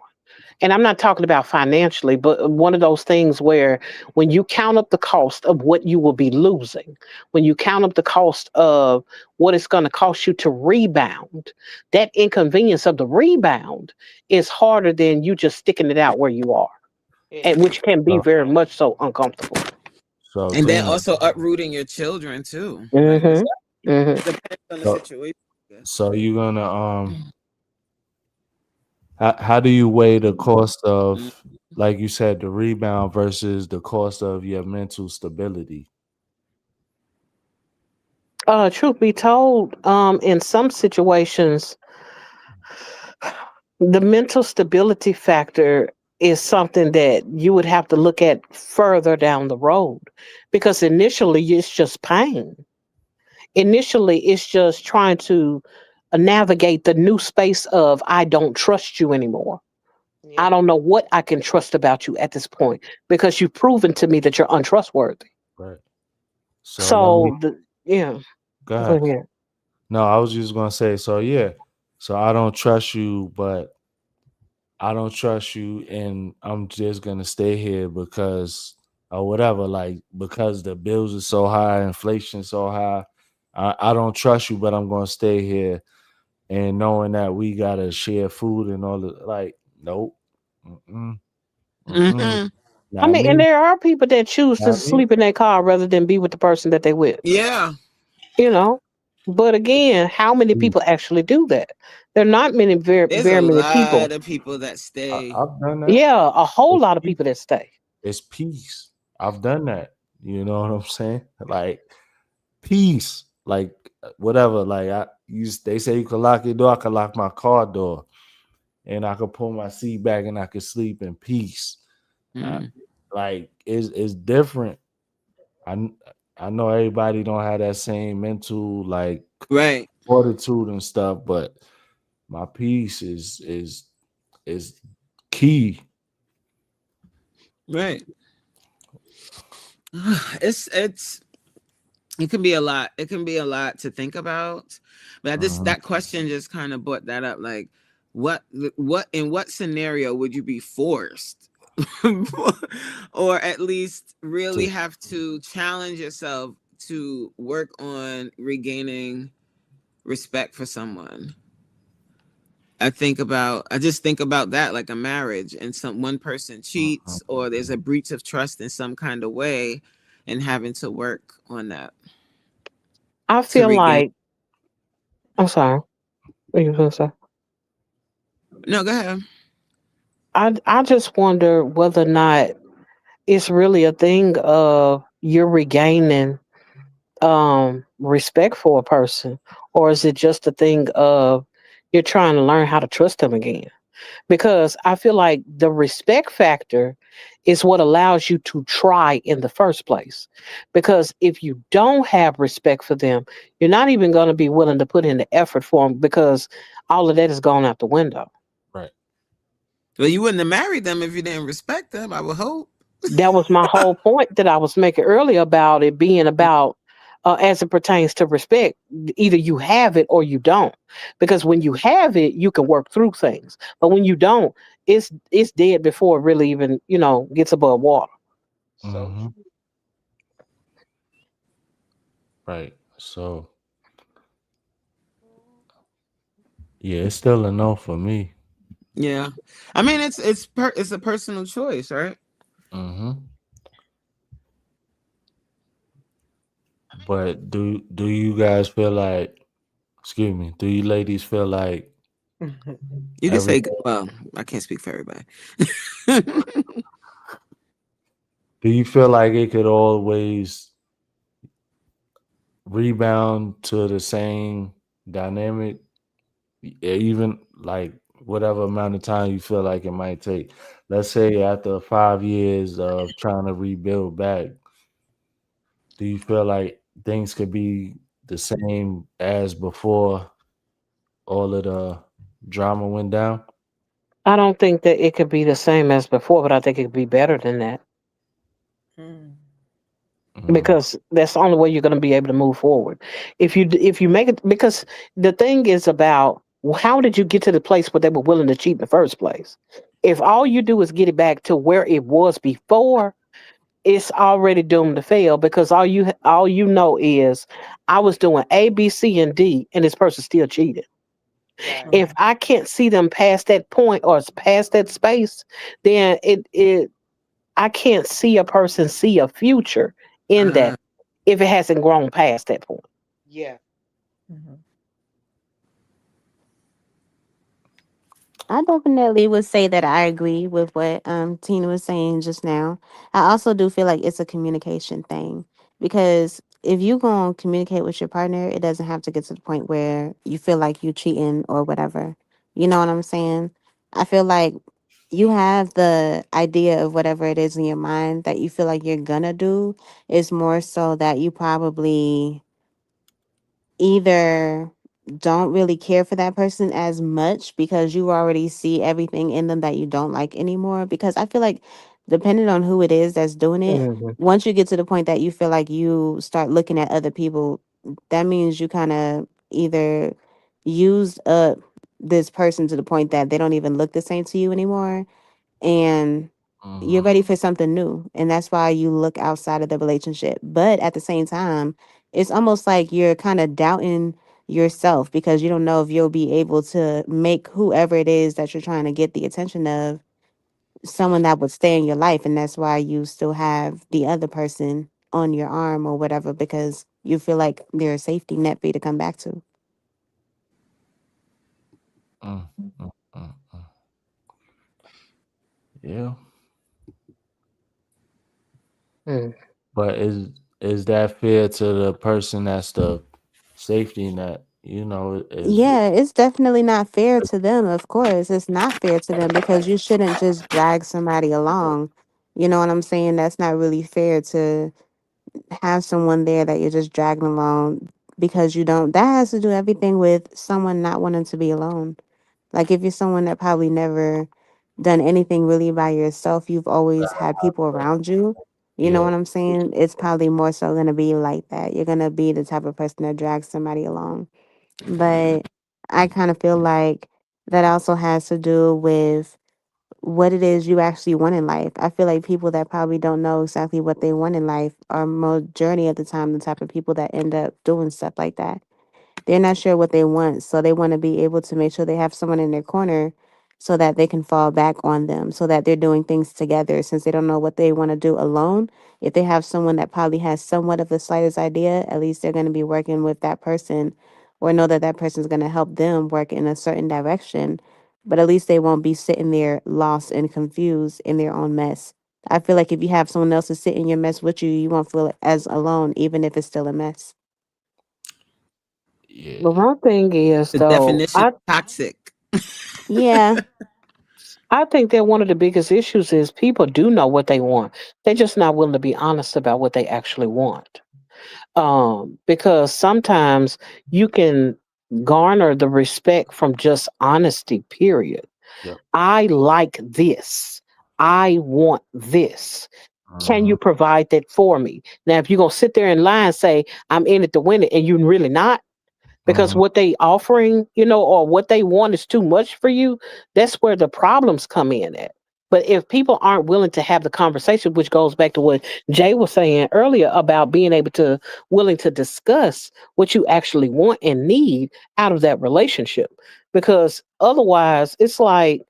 And I'm not talking about financially, but one of those things where when you count up the cost of what you will be losing, when you count up the cost of what it's going to cost you to rebound, that inconvenience of the rebound is harder than you just sticking it out where you are, It and is. which can be so, very much so uncomfortable. so And then Tina, also uprooting your children too. Like this Hmm. Hmm. depends on the so, situation, I guess. so you're gonna how do you weigh the cost Mm. of, like you said, the rebound versus the cost of your mental stability? Truth be told, in some situations, the mental stability factor is something that you would have to look at further down the road because initially it's just pain. Initially, it's just trying to navigate the new space of I don't trust you anymore. I Yeah. don't know what I can trust about you at this point because you've proven to me that you're untrustworthy. Right. So let me So, yeah, go go ahead. ahead. No, I was just gonna say, so yeah. So I don't trust you, but I don't trust you, and I'm just gonna stay here because or whatever, like because the bills are so high, inflation so high. I don't trust you, but I'm gonna stay here, and knowing that we gotta share food and all the like, nope, mm-mm, mm-mm. Mhm. I Not mean, and me, there are people that choose to not me. sleep in their car rather than be with the person that they with. Yeah. You know, but again, how many Peace. people actually do that? There are not many, very, There's a very many people. lot of people that stay. I've done that. Yeah, a whole It's lot of peace. people that stay. It's peace. I've done that. You know what I'm saying? Like peace. Like whatever. Like they say you can lock your door. I can lock my car door, and I could pull my seat back, and I could sleep in peace. Uh, Mm. like it's different. I kn- I know everybody don't have that same mental like Right. fortitude and stuff, but my peace is key. Right. It's it can be a lot. It can be a lot to think about. But I just Mhm. that question just kind of brought that up. Like, what in what scenario would you be forced, or at least really To have to challenge yourself to work on regaining respect for someone? I just think about that, like a marriage, and some one person Mhm. cheats or there's a breach of trust in some kind of way, and having to work on that I to feel regain. like I'm sorry. What you gonna say? No, go ahead. I just wonder whether or not it's really a thing of you're regaining respect for a person, or is it just a thing of you're trying to learn how to trust them again? Because I feel like the respect factor is what allows you to try in the first place. Because if you don't have respect for them, you're not even going to be willing to put in the effort for them because all of that is gone out the window. Right. Well, you wouldn't have married them if you didn't respect them, I would hope. That was my whole point that I was making earlier about it being about as it pertains to respect. Either you have it or you don't. Because when you have it, you can work through things. But when you don't, it's dead before it really even gets above water. So Hmm. true. Right. So yeah, it's still a no for me. Yeah, I mean it's a personal choice, right? Hmm. But do you guys feel like, excuse me, do you ladies feel like You can say, everything? well, I can't speak for everybody. Do you feel like it could always rebound to the same dynamic, even like whatever amount of time you feel like it might take? Let's say after 5 years of trying to rebuild back, do you feel like things could be the same as before all of the drama went down. I don't think that it could be the same as before, but I think it could be better than that Mm. Mm, because that's the only way you're going to be able to move forward. If you make it, because the thing is about how did you get to the place where they were willing to cheat in the first place? If all you do is get it back to where it was before, it's already doomed to fail because all you know is I was doing A, B, C, and D, and this person still cheated. Right. If Mhm. I can't see them past that point or past that space, then it I can't see a person see a future in that Uh, if it hasn't grown past that point. Yeah. Mhm. I definitely would say that I agree with what Tina was saying just now. I also do feel like it's a communication thing because if you go and communicate with your partner, it doesn't have to get to the point where you feel like you cheating or whatever. You know what I'm saying? I feel like you have the idea of whatever it is in your mind that you feel like you're gonna do. Is more so that you probably either don't really care for that person as much because you already see everything in them that you don't like anymore. Because I feel like, depending on who it is that's doing it, Mhm. once you get to the point that you feel like you start looking at other people, that means you kind of either used up this person to the point that they don't even look the same to you anymore, and you're mhm, ready for something new, and that's why you look outside of the relationship. But at the same time, it's almost like you're kind of doubting yourself because you don't know if you'll be able to make whoever it is that you're trying to get the attention of someone that would stay in your life, and that's why you still have the other person on your arm or whatever, because you feel like they're a safety net for you to come back to. mm, mm, mm, mm. Yeah, Mm. but is that fair to the person that's the safety net? You know, is Yeah, it's definitely not fair to them. Of course, it's not fair to them because you shouldn't just drag somebody along. You know what I'm saying? That's not really fair to have someone there that you're just dragging along because you don't. That has to do everything with someone not wanting to be alone. Like if you're someone that probably never done anything really by yourself, you've always had people around you. You know yeah, what I'm saying? It's probably more so going to be like that. You're going to be the type of person that drags somebody along. But I kind of feel like that also has to do with what it is you actually want in life. I feel like people that probably don't know exactly what they want in life are majority of the time the type of people that end up doing stuff like that. They're not sure what they want, so they want to be able to make sure they have someone in their corner so that they can fall back on them, so that they're doing things together since they don't know what they want to do alone. If they have someone that probably has somewhat of the slightest idea, at least they're going to be working with that person or know that that person is going to help them work in a certain direction, but at least they won't be sitting there lost and confused in their own mess. I feel like if you have someone else to sit in your mess with you, you won't feel as alone, even if it's still a mess. But yeah. my thing is the though, definition of toxic. Yeah. I think that one of the biggest issues is people do know what they want. They're just not willing to be honest about what they actually want. Because sometimes you can garner the respect from just honesty, period. Yep. I like this. I want this. Can Mhm, you provide that for me? Now, if you're going to sit there and lie and say, I'm in it to win it, and you're really not, because mhm. what they offering, or what they want is too much for you, that's where the problems come in at. But if people aren't willing to have the conversation, which goes back to what Jay was saying earlier about being able to willing to discuss what you actually want and need out of that relationship, because otherwise it's like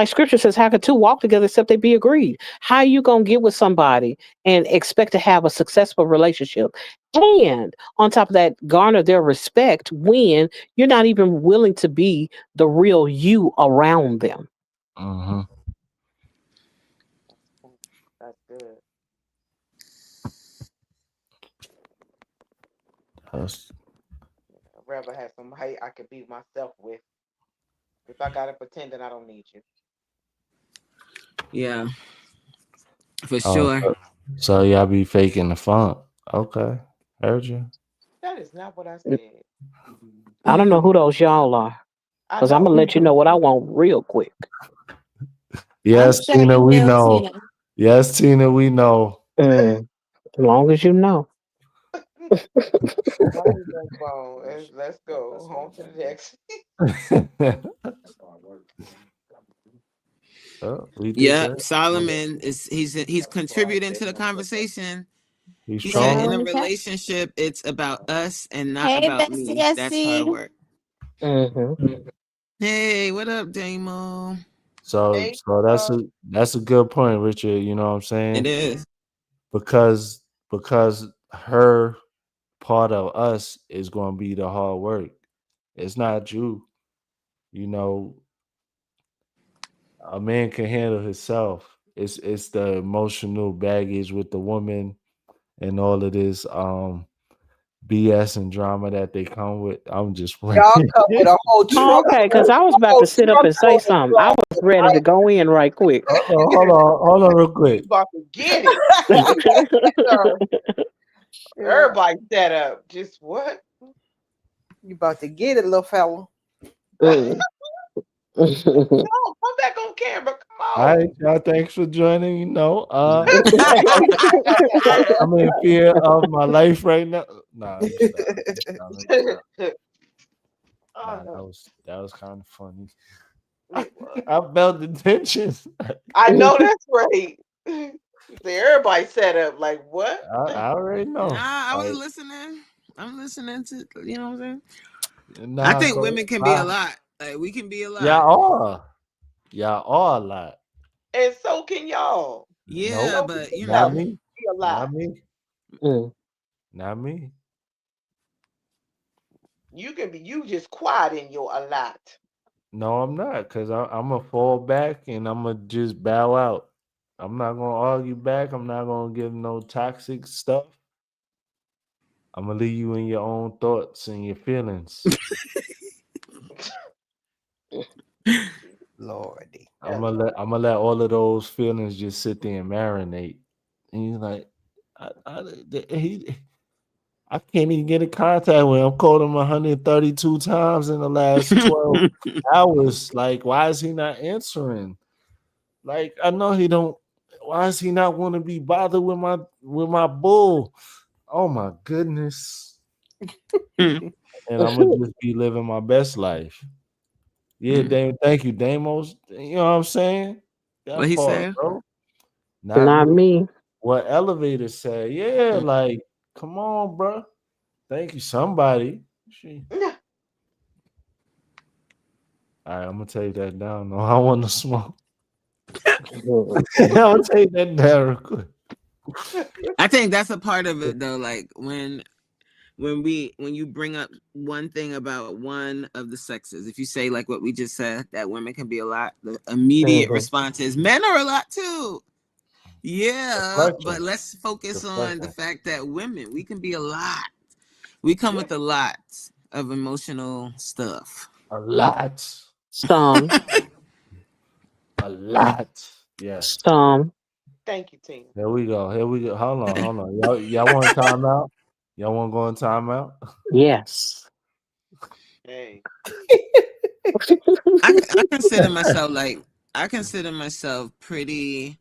scripture says, how can two walk together except they be agreed? How you gonna get with somebody and expect to have a successful relationship? And on top of that, garner their respect when you're not even willing to be the real you around them. Mhm. That's that's good. That's I'd rather have somebody I could be myself with. If I gotta pretend that I don't need you. Yeah, for oh, sure. so y'all be faking the funk. Okay. Heard you. That is not what I said. I don't know who those y'all are, I because I'm know. gonna let you know what I want real quick. I'm Yes, sure Tina, you we will, know. Tina. Yes, Tina, we know. As long as you know. Mind that phone. Let's go on to the next. Oh, we did Yep, that. Solomon is he's contributing to the conversation. He's He said, strong. in a Okay. relationship, it's about us and not Hey, about Bessie, me. I That's see hard you. work. Hmm. Hey, what up, Damo? So Hey, so that's a good point, Richard. You know what I'm It saying? is. Because her part of us is gonna be the hard work. It's not you. You know, a man can handle himself. It's the emotional baggage with the woman and all of this BS and drama that they come with. I'm just playing. Y'all come with a whole Oh, truck, okay, because I was a about whole to sit up and say truckload of something. I was ready to drama. go in right quick. Hold on, real you quick. about to get it. Sir. Yeah, Everybody set up. Just what? you about to get it, little fella. Mm. No, come back on camera. Come All on. right, y'all. Thanks for joining. I'm in fear of my life right now. Nah, let me stop. Let me stop. Let me stop. Oh Nah, no, that was kind of funny. it was. I felt the tension. I know that's right. You say everybody set up. Like what? I already Nah, know. I was Like, listening. I'm listening to, you know what I'm saying? I nah, think but women can be a lot. Like, we can be a lot. y'all are. Y'all are a lot. And so can y'all. Yeah, Nope. Don't be but, you Not know, together. me. Be a Not lot. me. Mm. Not me. You can be. You just quiet in your a lot. No, I'm not. Cause I'm gonna fall back and I'm gonna just bow out. I'm not gonna argue back. I'm not gonna give no toxic stuff. I'm gonna leave you in your own thoughts and your feelings. Lordy. Hello. I'm gonna let all of those feelings just sit there and marinate. And you're like, he, I can't even get in contact with him. I called him 132 times in the last 12 hours. Like, why is he not answering? Like, I know he don't. Why does he not want to be bothered with my bull? Oh my goodness! And I'm gonna just be living my best life. Yeah, Dame. Thank you, Damos. You know what I'm saying? what That he part, said? bro. Not Not me. me. What Elevator said. Yeah, like, come on, bro. Thank you, somebody. She. All right, I'm gonna take that down. No, I want to smoke. Mm. I'm gonna take that down real quick. I think that's a part of it, though. Like, when you bring up one thing about one of the sexes, if you say like what we just said, that women can be a lot, the immediate Mhm. response is men are a lot too. Yeah, but Deflection. let's focus on the Deflection. fact that women, we can be a lot. We come Yeah. with a lot of emotional stuff. A lot. Some, A lot. Yes. some. Thank you, Tina. Here we go. Here we go. Hold on. Hold on. Y'all want timeout? Y'all want to go in timeout? Yes. Hey. I consider myself like, I consider myself pretty,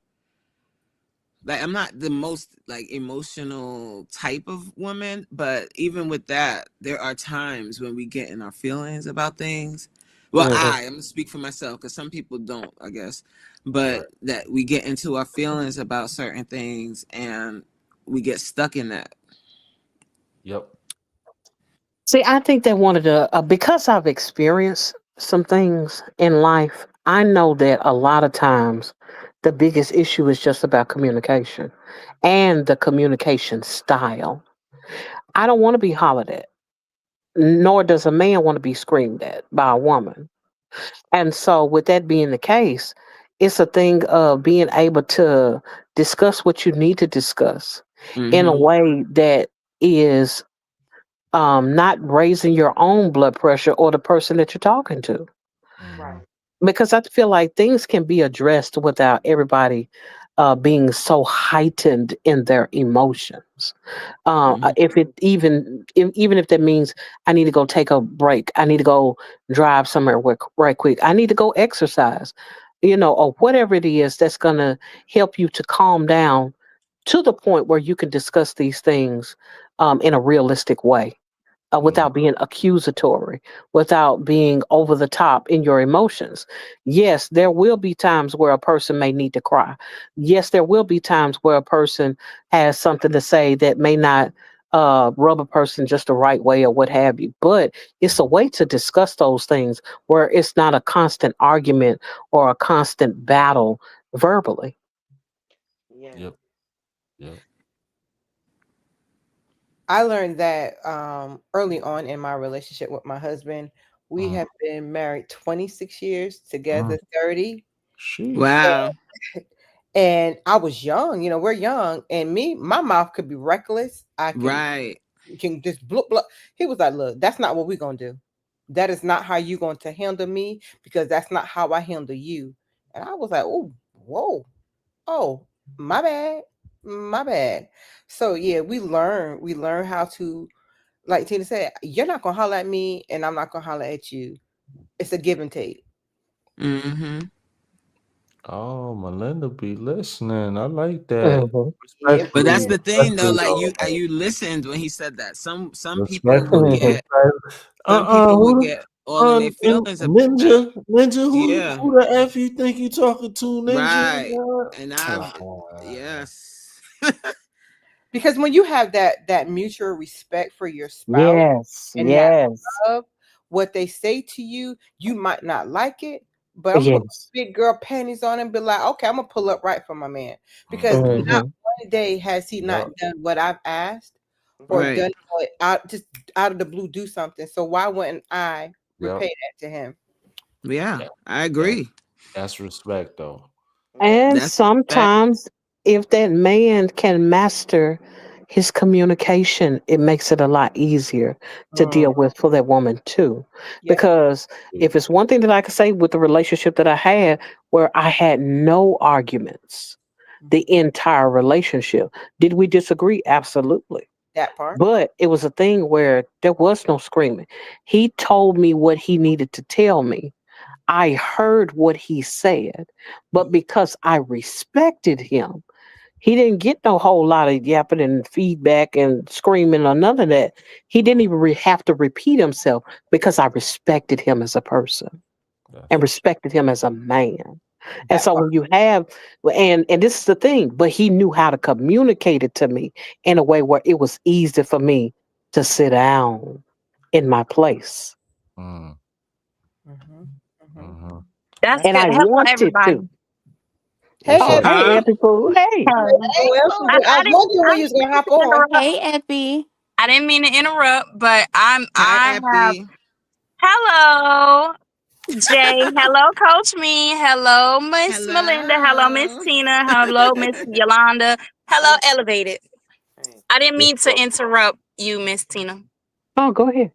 like, I'm not the most like emotional type of woman, but even with that, there are times when we get in our feelings about things. Well, Mhm. I'm gonna speak for myself because some people don't, I guess, but Right. that we get into our feelings about certain things and we get stuck in that. Yep. See, I think that one of the because I've experienced some things in life, I know that a lot of times the biggest issue is just about communication and the communication style. I don't want to be hollered at, nor does a man want to be screamed at by a woman. And so, with that being the case, it's a thing of being able to discuss what you need to discuss in a Mm-hmm. way that is not raising your own blood pressure or the person that you're talking to. Hmm. Right. Because I feel like things can be addressed without everybody being so heightened in their emotions. Mhm. If it even if that means I need to go take a break, I need to go drive somewhere right quick, I need to go exercise, or whatever it is that's gonna help you to calm down to the point where you can discuss these things in a realistic way, Mm. without being accusatory, without being over the top in your emotions. Yes, there will be times where a person may need to cry. Yes, there will be times where a person has something to say that may not rub a person just the right way or what have you. But it's a way to discuss those things where it's not a constant argument or a constant battle verbally. Yeah. Yep. Yep. I learned that early on in my relationship with my husband. We Mm. have been married 26 years, Mm. together 30. Sheesh. Wow. And I was young, we're young. And my mouth could be reckless. I Right. can just bloop, bloop. He was like, look, that's not what we're going to do. That is not how you're going to handle me, because that's not how I handle you. And I was like, oh, whoa, oh, my bad, my bad. So yeah, we learn how to, like Tina said, you're not gonna holler at me, and I'm not gonna holler at you. It's a give and take. Mhm. Oh, Melinda be listening. I like that. Hmm. Yep. But Respectfully, that's the thing though, respectfully like though. you listened when he said that. Some people will Respectfully, Hmm. get respectfully. some people will Who get all in their feelings about that. Ninja, Yeah. who the F you think you talking to, Right. Ninja? And I've yes. Because when you have that mutual respect for your spouse Yes, and that yes, love, what they say to you, you might not like it, but I'm put my yes. big girl panties on and be like, okay, I'm gonna pull up right for my man. Because Mm-hmm. not Hmm. one day has he not Yep. done what I've asked, or Right. Right. done what out just out of the blue do something. So why wouldn't I Yep. repay that to him? Yeah, That, I that agree. that's respect though. Yeah. And That's respect. sometimes, if that man can master his communication, it makes it a lot easier to Mm, deal with for that woman too. yep. Because if it's one thing that I can say with the relationship that I had, where I had no arguments the entire relationship, did we disagree? Absolutely. That part. But it was a thing where there was no screaming. He told me what he needed to tell me. I heard what he said, but because I respected him, he didn't get no whole lot of yapping and feedback and screaming or none of that. He didn't even have to repeat himself because I respected him as a person and That's respected him as a man. And That so part. when you have, and this is the thing, but he knew how to communicate it to me in a way where it was easy for me to sit down in my place. mm, Hmm. Hmm. mm-hmm. That's And good. I Hello, wanted everybody. to. Hey, What's Oh, up? Effie. hey, Huh? Epic Food. Hey. Hey, who else is there? I I was didn't. wondering when I you was didn't gonna mean hop to on. interrupt. Hey, Effie. I didn't mean to interrupt, but Hi, I have. Epi. Hello, Jay. Hello, Coach Me. Hello, Miss Melinda. Hello, Miss Hello. Tina. Hello, Miss Yolanda. Hello, Hey. Elevated. Hey. I didn't What's mean to up? interrupt you, Miss Tina. Oh, go ahead.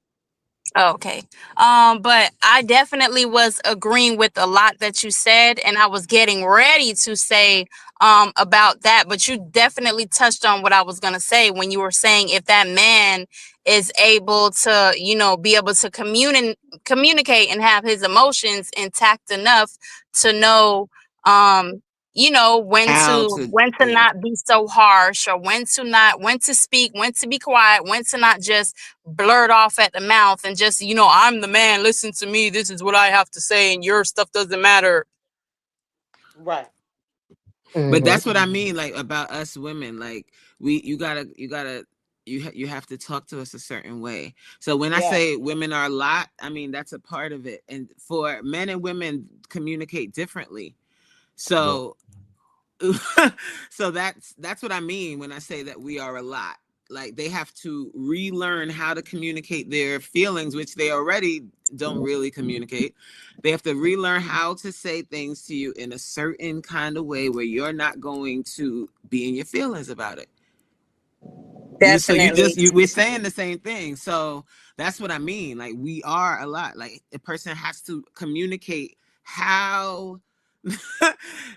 Oh, okay. But I definitely was agreeing with a lot that you said, and I was getting ready to say about that, but you definitely touched on what I was gonna say when you were saying if that man is able to, be able to communicate and have his emotions intact enough to know when How to to when to yeah. not be so harsh, or when to speak, when to be quiet, when to not just blurt off at the mouth and just, I'm the man, listen to me, this is what I have to say, and your stuff doesn't matter. Right. But Hmm. that's what I mean, like about us women. Like you have to talk to us a certain way. So when I Yeah. say women are a lot, I mean that's a part of it. And for men and women communicate differently. Yep. So so that's what I mean when I say that we are a lot. Like they have to relearn how to communicate their feelings, which they already don't really communicate. They have to relearn how to say things to you in a certain kind of way where you're not going to be in your feelings about it. Definitely. We're saying the same thing. So that's what I mean. Like we are a lot. Like a person has to communicate how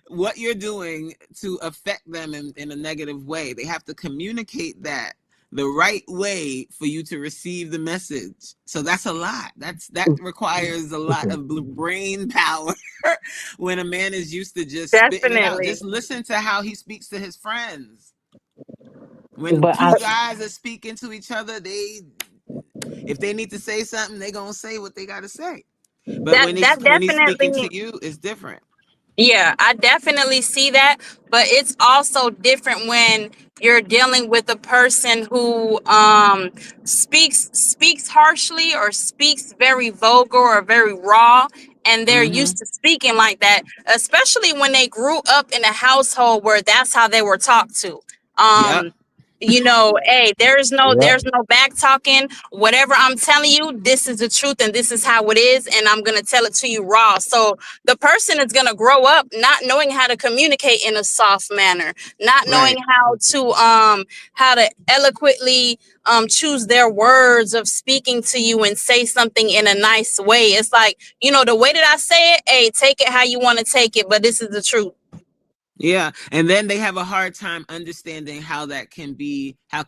what you're doing to affect them in a negative way. They have to communicate that the right way for you to receive the message. So that's a lot. That requires a lot of brain power when a man is used to just spitting it out. Definitely. Just listen to how he speaks to his friends. When But two guys are speaking to each other, if they need to say something, they gonna say what they gotta say. But That when that he's speaking definitely. to you, it's different. Yeah, I definitely see that, but it's also different when you're dealing with a person who speaks harshly or speaks very vulgar or very raw, and they're Mm-hmm. used to speaking like that, especially when they grew up in a household where that's how they were talked to. Yep. Um Yeah. hey, Yeah. there's no back talking. Whatever I'm telling you, this is the truth and this is how it is, and I'm gonna tell it to you raw. So the person is going to grow up not knowing how to communicate in a soft manner, not knowing Right. how to eloquently choose their words of speaking to you and say something in a nice way. It's like, the way that I say it, hey, take it how you want to take it, but this is the truth. Yeah, and then they have a hard time understanding how that can be, how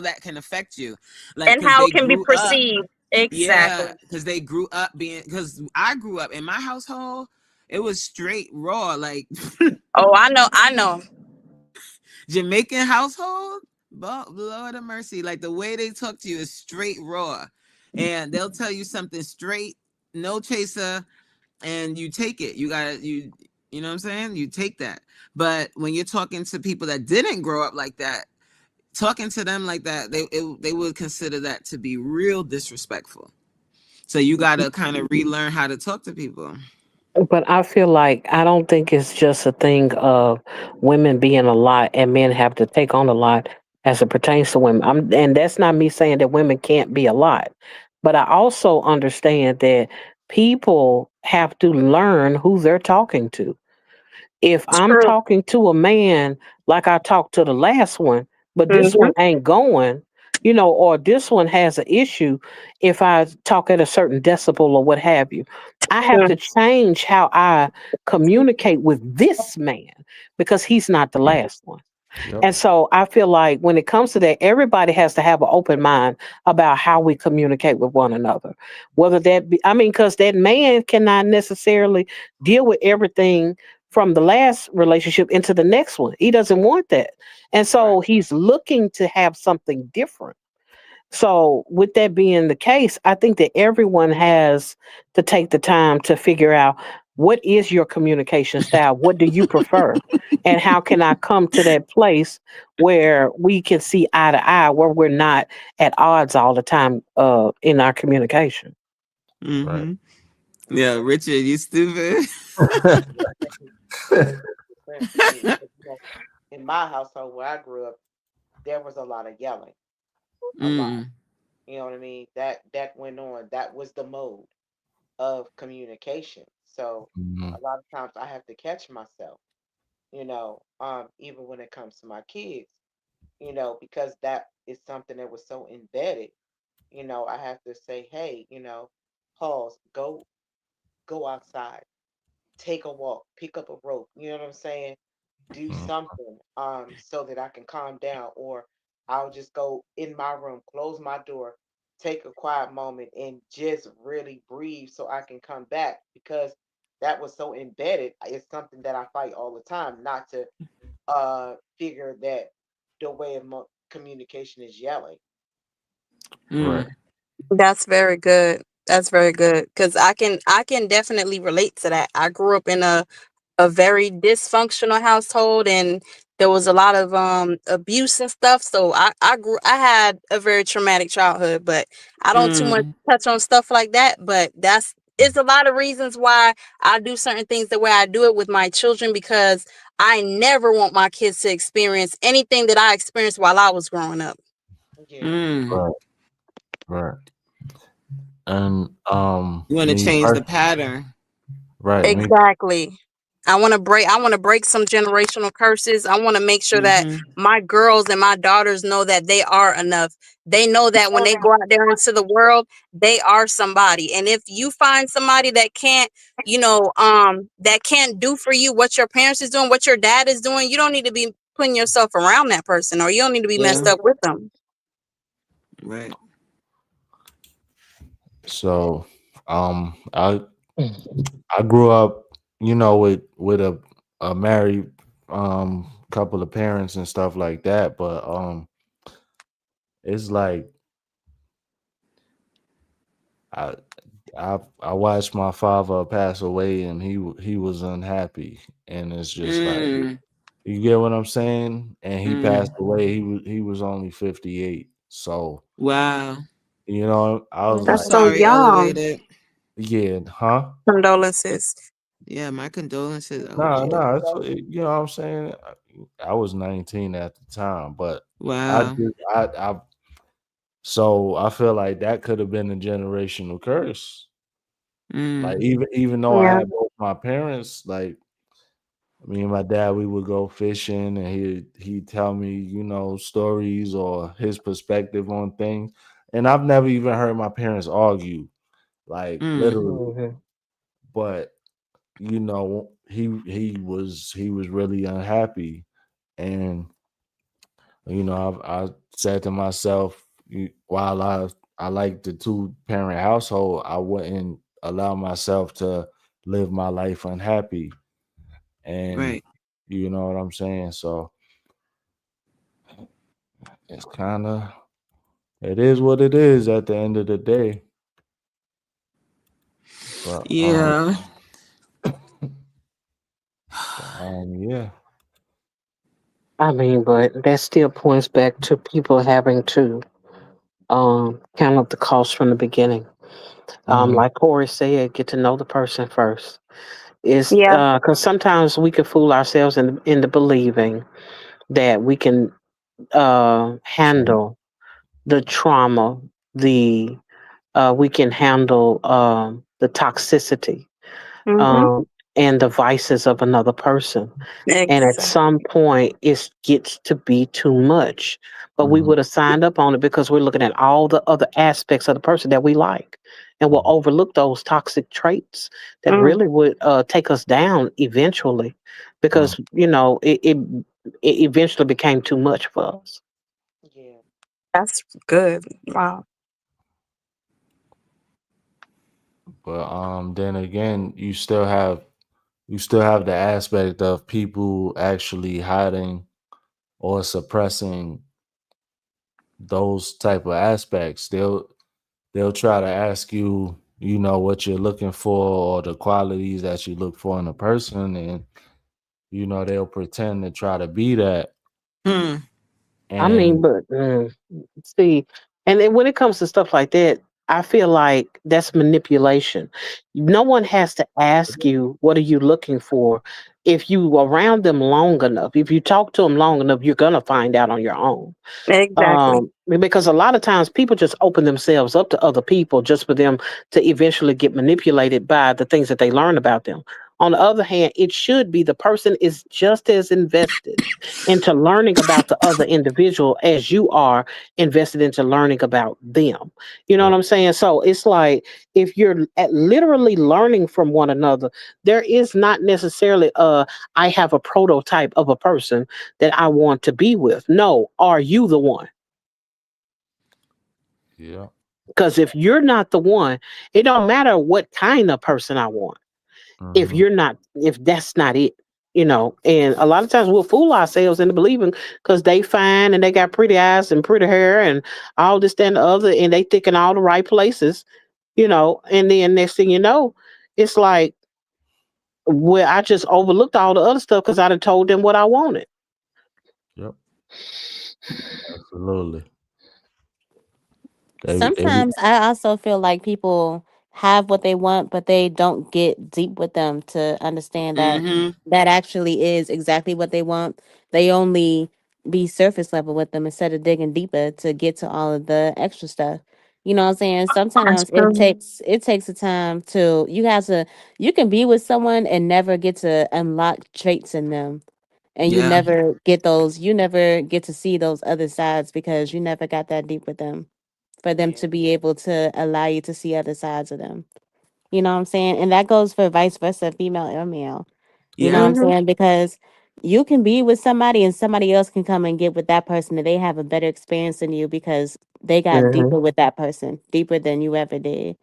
that can affect you, like And because how they it can be grew up. perceived. Exactly. Yeah, because they grew up because I grew up in my household. It was straight raw, like Oh, I know. Jamaican household. But Lord of mercy, like the way they talk to you is straight raw, and they'll tell you something straight, no chaser, and you take it. You know what I'm saying? You take that. But when you're talking to people that didn't grow up like that, talking to them like that, they would consider that to be real disrespectful. So you got to kind of relearn how to talk to people. But I feel like I don't think it's just a thing of women being a lot and men have to take on a lot as it pertains to women. And that's not me saying that women can't be a lot. But I also understand that people have to learn who they're talking to. If I'm True. talking to a man like I talked to the last one, but this Mm-hmm. one ain't going, or this one has an issue, if I talk at a certain decibel or what have you, I have to change how I communicate with this man because he's not the last one. Yep. And so I feel like when it comes to that, everybody has to have an open mind about how we communicate with one another. Whether that be, because that man cannot necessarily deal with everything from the last relationship into the next one. He doesn't want that. And Right. so he's looking to have something different. So, with that being the case, I think that everyone has to take the time to figure out what is your communication style? What do you prefer? And how can I come to that place where we can see eye to eye, where we're not at odds all the time in our communication? Right. Mm-hmm. Yeah, Richard, you stupid. That's 100% the truth. 'Cause, in my household where I grew up, there was a lot of yelling, a lot. Mm. You know what I mean? That went on. That was the mode of communication. So Mhm. a lot of times I have to catch myself, even when it comes to my kids, because that is something that was so embedded. I have to say, hey, pause, go outside, take a walk, pick up a rope. You know what I'm saying? Do Mhm. something so that I can calm down, or I'll just go in my room, close my door, take a quiet moment and just really breathe so I can come back, because that was so embedded. It's something that I fight all the time, not to figure that the way of communication is yelling. Right. Mm. That's very good. That's very good because I can definitely relate to that. I grew up in a very dysfunctional household, and there was a lot of abuse and stuff. So I had a very traumatic childhood, but I don't too much Mm. touch on stuff like that. But that's it's a lot of reasons why I do certain things the way I do it with my children, because I never want my kids to experience anything that I experienced while I was growing up. Yeah. Mm. Right. Right. And You want to me change the personally, pattern. right, me Exactly. I want to break some generational curses. I want to make sure that Mm-hmm. my girls and my daughters know that they are enough. They know that when they go out there into the world, they are somebody. And if you find somebody that can't, that can't do for you what your parents is doing, what your dad is doing, you don't need to be putting yourself around that person, or you don't need to be messed Yeah. up with them. Right. So, I grew up, with a married couple of parents and stuff like that, but it's like I I watched my father pass away, and he was unhappy, and it's just like, Mm. you get what I'm saying? And he passed Mm. away. He was only 58. So, Wow. I was I'm That's like, so sorry, young. Elevated. yeah, huh? Condolences. Yeah, my condolences, No, Elevated. no, you know what I'm saying? I was 19 at the time, but I Wow. just I so I feel like that could have been a generational curse. Like, Mm. even though I Yeah. had both my parents, like me and my dad, we would go fishing, and he'd tell me, stories or his perspective on things. And I've never even heard my parents argue, like, Mm. literally. Mhm. But he was really unhappy, and I said to myself, while I like the two parent household, I wouldn't allow myself to live my life unhappy. And Right. you know what I'm saying? So it's kind of, it is what it is at the end of the day. But Yeah. yeah. I mean, but that still points back to people having to count up the cost from the beginning. Hmm. Like Corey said, get to know the person first. It's Yeah. because sometimes we can fool ourselves into believing that we can handle the trauma, the we can handle the toxicity, Mm-hmm. um, and the vices of another person. And at Exactly. some point, it gets to be too much. But we Hmm. would have signed up on it because we're looking at all the other aspects of the person that we like, and we'll overlook those toxic traits that Mm, really would take us down eventually, Hmm. because it eventually became too much for us. Yeah. that's good. Wow. But then again, you still have the aspect of people actually hiding or suppressing those type of aspects. They'll try to ask you, what you're looking for, or the qualities that you look for in a person, and they'll pretend to try to be that. Hmm. I mean, And but see, and then when it comes to stuff like that, I feel like that's manipulation. No one has to ask you, what are you looking for? If you around them long enough, if you talk to them long enough, you're gonna find out on your own. Exactly. Because a lot of times people just open themselves up to other people just for them to eventually get manipulated by the things that they learn about them. On the other hand, it should be the person is just as invested into learning about the other individual as you are invested into learning about them. You know what yep, I'm saying? So it's like, if you're literally learning from one another, there is not necessarily I have a prototype of a person that I want to be with. No, are you the one? yep, Because if you're not the one, it don't matter what kind of person I want. If hmm, you're not, if that's not it, and a lot of times we'll fool ourselves into believing because they fine and they got pretty eyes and pretty hair and all this, that, and the other, and they thick in all the right places, and then next thing you know, it's like, well, I just overlooked all the other stuff because I done told them what I wanted. yep, absolutely. They Sometimes I also feel like people have what they want, but they don't get deep with them to understand that Mm-hmm. that actually is exactly what they want. They only be surface level with them instead of digging deeper to get to all of the extra stuff. You know what I'm saying? That's Sometimes true. it takes a time to you can be with someone and never get to unlock traits in them. And Yeah. you never get to see those other sides because you never got that deep with them for them Yeah. to be able to allow you to see other sides of them. You know what I'm saying? And that goes for vice versa, female or male. You know what Yeah. I'm Mm-hmm. saying? Because you can be with somebody and somebody else can come and get with that person and they have a better experience than you because they got Mm-hmm. deeper with that person, deeper than you ever did.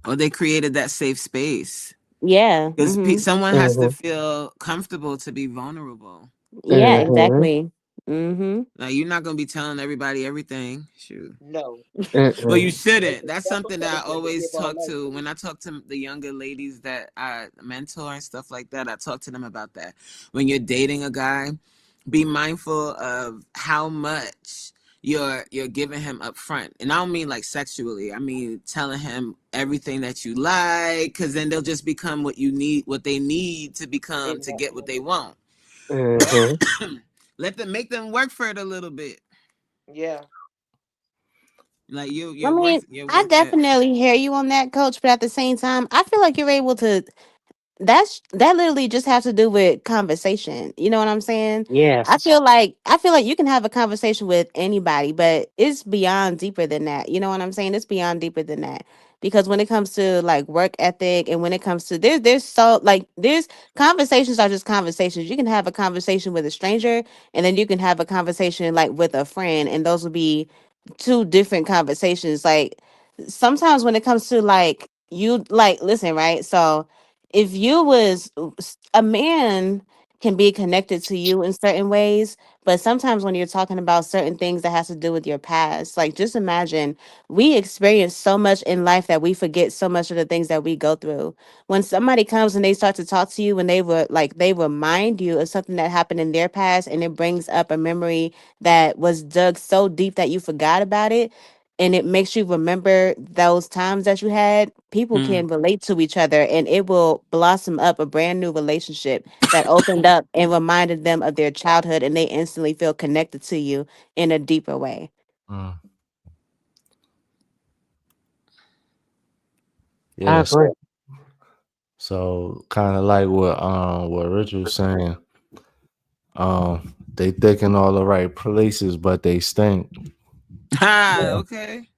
Or they created that safe space. Yeah. Because Mhm. someone has to Mm-hmm. feel comfortable to be vulnerable. Yeah, Mm-hmm. exactly. Mhm. Like you're not gonna be telling everybody everything. Shoot. No. Well, you Mm-mm. shouldn't. That's That's something that I okay to always give all talk that to to. when I talk to the younger ladies that I mentor and stuff like that. I talk to them about that. When you're dating a guy, be mindful of how much you're giving him up front. And I don't mean like sexually. I mean telling him everything that you like, because then they'll just become what they need to become to get what they Exactly. want. Mm-hmm. Make them work for it a little bit. Yeah. Like I your mean, I worth at. definitely hear you on that, coach, but at the same time, I feel like you're able to that literally just has to do with conversation. You know what I'm saying? Yes. I feel like you can have a conversation with anybody, but it's beyond deeper than that. You know what I'm saying? It's beyond deeper than that. Because when it comes to like work ethic and when it comes to there's conversations are just conversations. You can have a conversation with a stranger and then you can have a conversation like with a friend and those will be two different conversations. Like sometimes when it comes to like you like listen, right? So if you was a man can be connected to you in certain ways, but sometimes when you're talking about certain things that has to do with your past, like just imagine we experience so much in life that we forget so much of the things that we go through. When somebody comes and they start to talk to you and they remind you of something that happened in their past and it brings up a memory that was dug so deep that you forgot about it, and it makes you remember those times that you had, people Hmm. can relate to each other and it will blossom up a brand new relationship that opened up and reminded them of their childhood and they instantly feel connected to you in a deeper way. Mm. I Yeah. agree. So kind of like what Richard was saying. They thick in all the right places, but they stink. Ah, okay.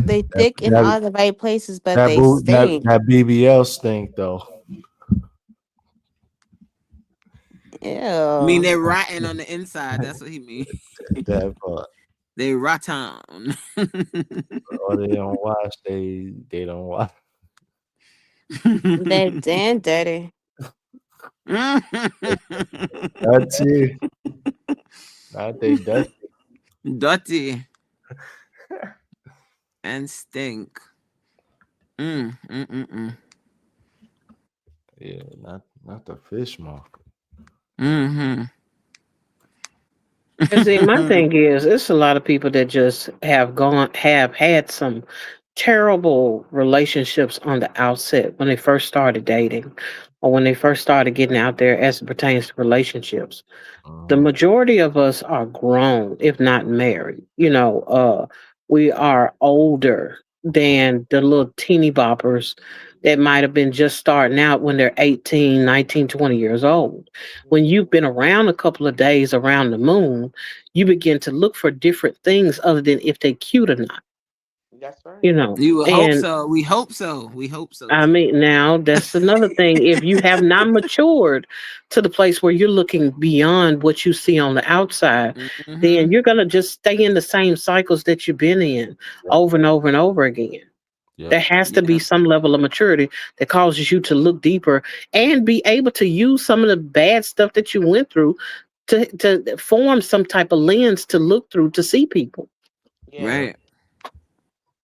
They That thick in that all the right places, but that they boo, that, stink. that BBL stink though. I mean, Ew. they're rotten on the inside. That's what he mean. That part. They rotten. Or they don't wash. They don't wash. They're damn dirty. That's it. Not they dusty. Dirty and stink. Mm. Yeah, not the fish mark. Mm-hmm. And see, my thing is, it's a lot of people that just have had some terrible relationships on the outset when they first started dating or when they first started getting out there as it pertains to relationships. The Mhm. majority of us are grown, if not married. We are older than the little teeny boppers that might have been just starting out when they're 18, 19, 20 years old. When you've been around a couple of days around the moon, you begin to look for different things other than if they're cute or not, That's right. you know. You will hope And so. We hope so. We hope so I too. mean, now that's another thing. If you have not matured to the place where you're looking beyond what you see on the outside, then Mm-hmm. you're going to just stay in the same cycles that you've been in Yep. over and over and over again. There Yep. has to be Yeah. some level of maturity that causes you to look deeper and be able to use some of the bad stuff that you went through to form some type of lens to look through to see people. Yeah. Yep. Right.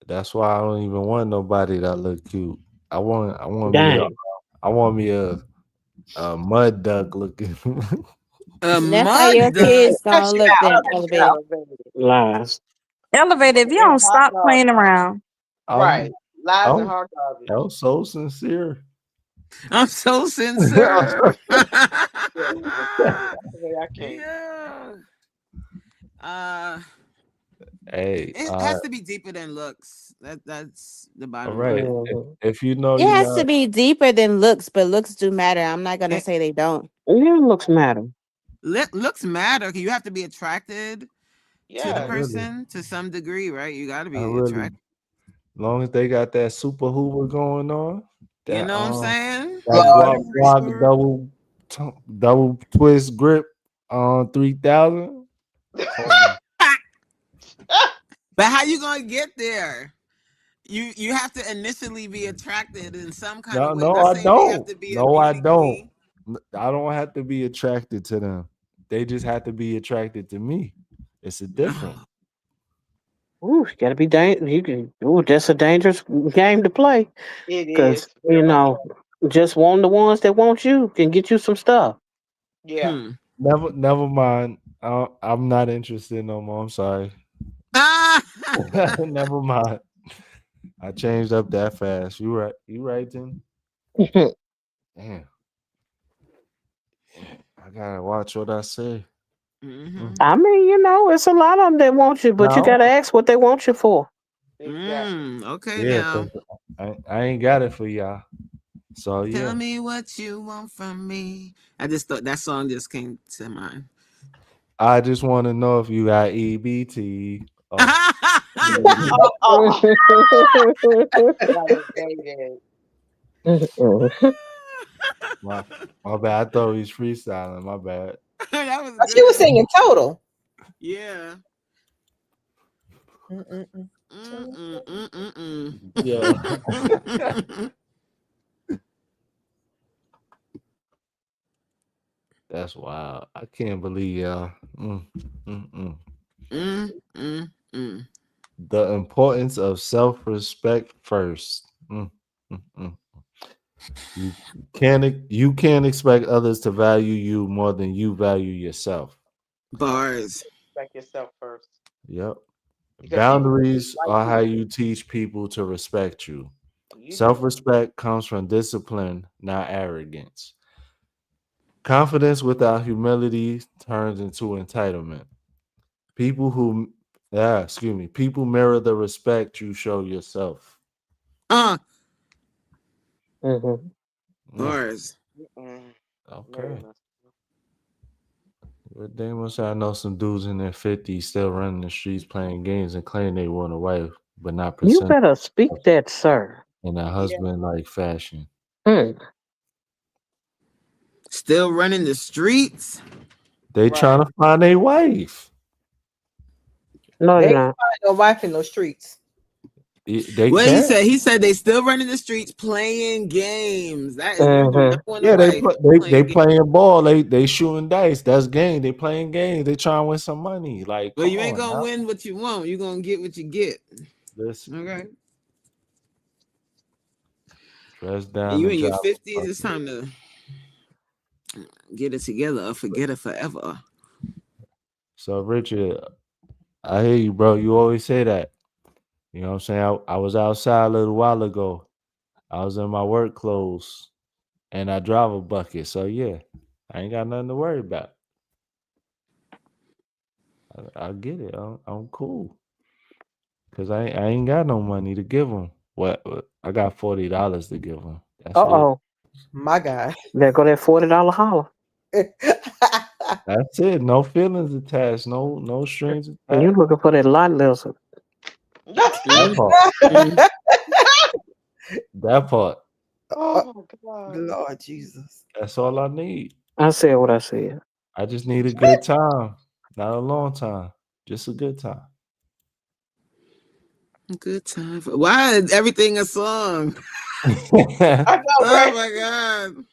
That's why I don't even want nobody that look cute. Dang. I want me a mud duck looking. A That's how mud your duck. kids gonna look then, elevated. Elevated. Lies. Elevated, if you And don't hot stop playing garbage. around. Right. I'm Lies and I'm hard garbage. I'm so sincere. I'm so sincere. Yeah. That's the way I came. Yeah. Uh Hey, It has to be deeper than looks. That's the all bottom right. line. Mhm. If you know It you're has to not, be deeper than looks, but looks do matter. I'm not gonna And say they don't. Yeah, looks matter. looks matter. You have to be attracted to the not Yes. really, person to some degree, right? You got to not be really. attracted. Long as they got that super Hoover going on, You that know what I'm saying? that That Lord, guap super guap sport. double twist grip on 3000. Talk me. But how you gonna get there? You have to initially be attracted in some kind of No, way. no, Not I saying they have don't. to be a No, I beauty don't. queen. I don't have to be attracted to them. They just have to be attracted to me. It's a difference. Ooh, you gotta be You can. Ooh, that's a dangerous game to play. It Cause is you very know, just wanting the ones that want you can get you some stuff. yeah. Hmm. Never mind. I'm not interested no more. I'm sorry. Ah! Never mind. I changed up that fast. You right. You right, Tim. Damn. I gotta watch what I say. Mm. Mm-hmm. I mean, it's a lot of them that want you, but you No. gotta ask what they want you for. Exactly. Okay, Yeah, now 'cause I ain't got it for y'all. So tell yeah. me what you want from me. I just thought that song just came to mind. I just want to know if you got EBT. Oh, That was David. my my bad. I thought he was freestyling. My bad. That was she was good. singing total. Yeah. Mm-mm-mm. Yeah, that's wild. I can't believe y'all. Mm, mm. Mm, mm, mm. The importance of self-respect first. Mm, mm. You can't expect others to value you more than you value yourself. Bars. Respect yourself first. Yep. Because people really Boundaries like are how you. you teach people to respect you. You Self do. respect comes from discipline, not arrogance. Confidence without humility turns into entitlement. People who, people mirror the respect you show yourself. Uh, Mhm. Yeah, bars. Mm-mm. Very okay. much. But they must I know some dudes in their 50s still running the streets playing games and claim they want a wife, but not You present better speak that, sir. in a Yeah. husband like fashion. Hmm. Still running the streets. They Right. trying to find a wife. No, They they're ain't not. find no wife in those streets. They What he can. said? He said they still running the streets playing games. That is, you do not Mhm. want a Yeah, wife they playing games. playing ball. They shooting dice. That's game. They playing games. They trying to win some money. Like, Well, come you ain't on gonna now. win what you want. You're gonna get what you get. Listen, Okay. dress And down you and in your drive a 50s, it's bucket. time to get it together or forget it forever. So Richard, I hear you, bro. You always say that. You know what I'm saying? I was outside a little while ago. I was in my work clothes and I drive a bucket. So yeah, I ain't got nothing to worry about. I get it. I'm cool. Cause I ain't got no money to give them. What I got $40 to give them. That's Uh it. oh. My God. There go that $40 holler. That's it. No feelings attached. No strings And you attached. looking for that lot lizard. That Mm, part. mm. That part. Oh God. Lord Jesus. That's all I need. I said what I said. I just need a good time. Not a long time. Just a good time. Good time. Why is everything a song? I know, Oh right? my god.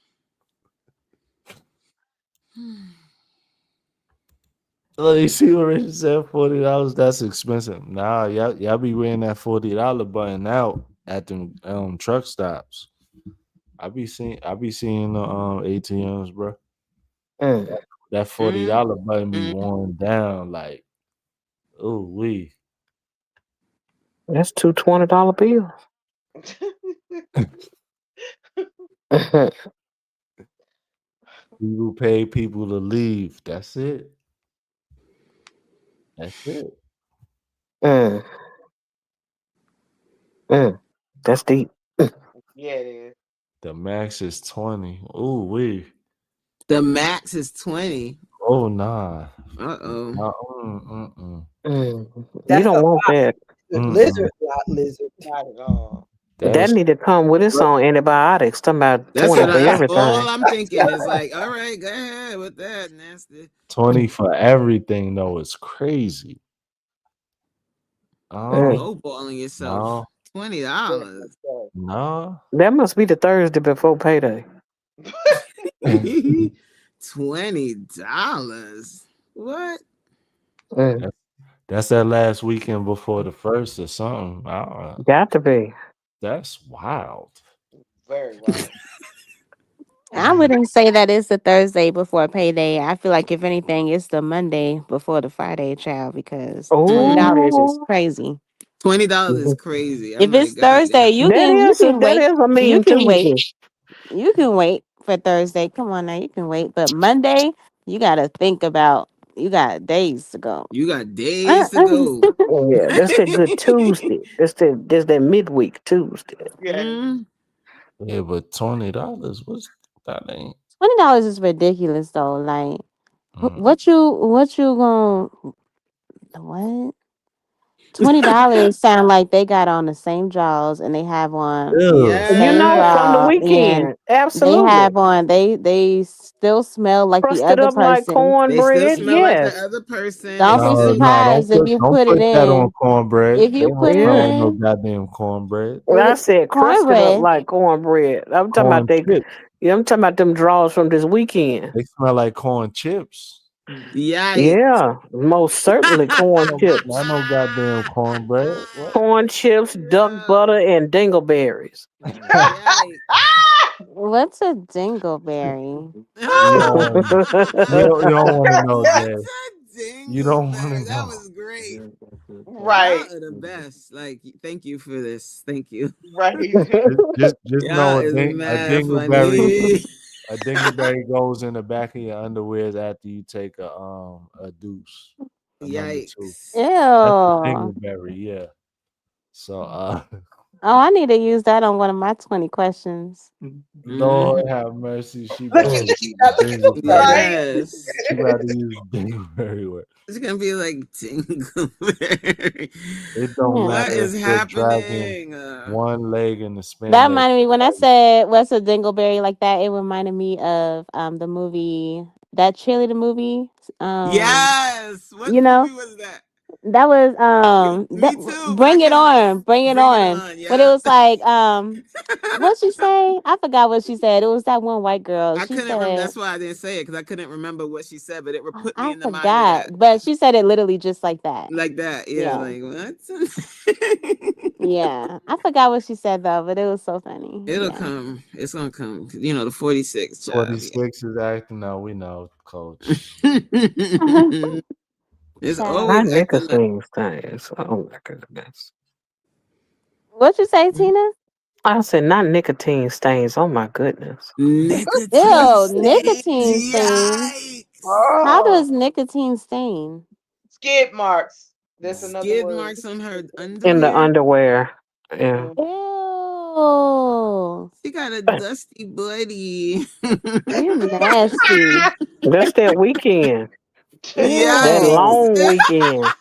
Look, you see what Richard said? $40. That's expensive. Nah, y'all be wearing that $40 button out at the truck stops. I be seeing the ATMs, bro. Mm. That Mm, $40 button be mm. worn down like, oh we. That's two $20 bills. People pay people to leave. That's it. That's it. Mm, that's deep. Yeah, it is. The max is 20. Ooh, we. The max is 20. Oh, nah. Uh-oh. You That's a don't want lot. that. Lizard, lot lizard. Not at all. That That's need to come with its own antibiotics. Talking about That's 20 what for that's all everything. I'm thinking is like, all right, go ahead with that. Nasty. 20 for everything, though. It's crazy. Mm. Lowballing yourself. No, $20. no. That must be the Thursday before payday. $20. What? Mm. That's that last weekend before the first or something. Got to be. That's wild. Very wild. I wouldn't say that it's the Thursday before payday. I feel like if anything, it's the Monday before the Friday, child, because $20 is Oh, crazy. $20 is crazy. I'm If it's like, God Thursday, damn. you can that wait. is a You mean can wait. Tuesday. You can wait for Thursday. Come on now, you can wait. But Monday, you gotta think about. You got days to go. You got days to go. Oh, yeah, that's that good Tuesday. That's that midweek Tuesday. Yeah. Yeah, but $20, what's that ain't? $20 is ridiculous though. Like, Mm. what you gonna what? $20 sound like they got on the same jaws and they have on the Ew. You same know, from the bra Yes. and weekend. they Absolutely. have on they still smell like the Crusted other up like person. They still cornbread. smell like the Yes. other person. They Don't be still No, say, no, surprised if you don't put it put that on in. cornbread. If They you don't put it smell Yeah. like no in goddamn cornbread. Well, I with said crusted up cornbread, like cornbread. I'm talking about Corn they. chips. Yeah, I'm talking about them draws from this weekend. They smell like corn chips. yikes. Yeah, most certainly corn chips. Not no goddamn cornbread. What? Corn chips, duck Yeah. butter, and dingleberries. Yikes. what's a dingleberry? Yeah, you don't want to know, What's Jay. a You don't want to dingleberry? That know. was great. Right. Y'all are the best. Like, thank you for this. Thank you. Right. Just know Y'all is a mad dingleberry. funny. A dingleberry goes in the back of your underwears after you take a deuce, a number two. Yikes. That's a Ew. dingleberry, yeah. So Oh, I need to use that on one of my 20 questions. Mhm. Lord have mercy, she Look about at to you. use Look at you dingleberry. crying. Yes. She about to use dingleberry word. It's gonna be like dingleberry. It don't Yeah. What matter if is you're dragging happening? one leg in the That spandex. reminded me when I said what's a dingleberry like that, it reminded me of the movie that cheerleader movie. Um Yes. What you know, movie was that? that was that Me too, but I Bring It couldn't On, Bring It bring it On. on. But it Yeah. was like what she say? I forgot what she said. It was that one white girl. I She couldn't remember. said That's why I didn't say it because I couldn't remember what she said, but it would put me I in the mind of forgot, that. but she said it literally just like that. Like that. Yeah. Yeah. Like, what? Yeah. I forgot what she said though, but it was so funny. It'll Yeah. come. It's gonna come. You know, the 46 child. 46 is acting now. We know, coach. Yeah. It's Child. always Not acting up. nicotine stains. Oh my goodness. What you say, Tina? I said not nicotine stains. Oh my goodness. Nicotine Ew, stains. nicotine stain. Yikes. How Oh, does nicotine stain? Skid marks. That's another Skid word. marks on her In the underwear. underwear. Yeah. Mhm. Ew. She got a dusty buddy. You nasty. That's that weekend. That Yikes. Ew. long weekend.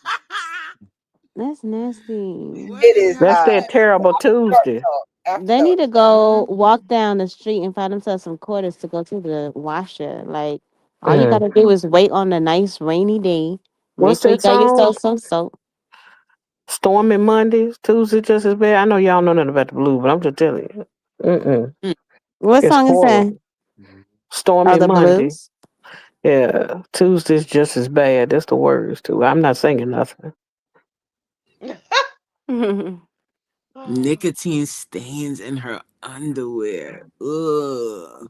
That's nasty. What It is is That's high. that happening? terrible Tuesday. After They dark. need to go Mhm. walk down the street and find themselves some quarters to go to the washer. Like, all you Mm. gotta do is wait on a nice rainy day. Make What's sure you that got song? yourself some soap. Stormy Mondays, Tuesday just as bad. I know y'all know nothing about the blue, but I'm just telling you. Mm-mm. What It's song is that? horrible. Oh, Stormy the Monday. blues. Yeah, Tuesday's just as bad. That's the words too. I'm not singing nothing. Nicotine stains in her underwear. Ugh.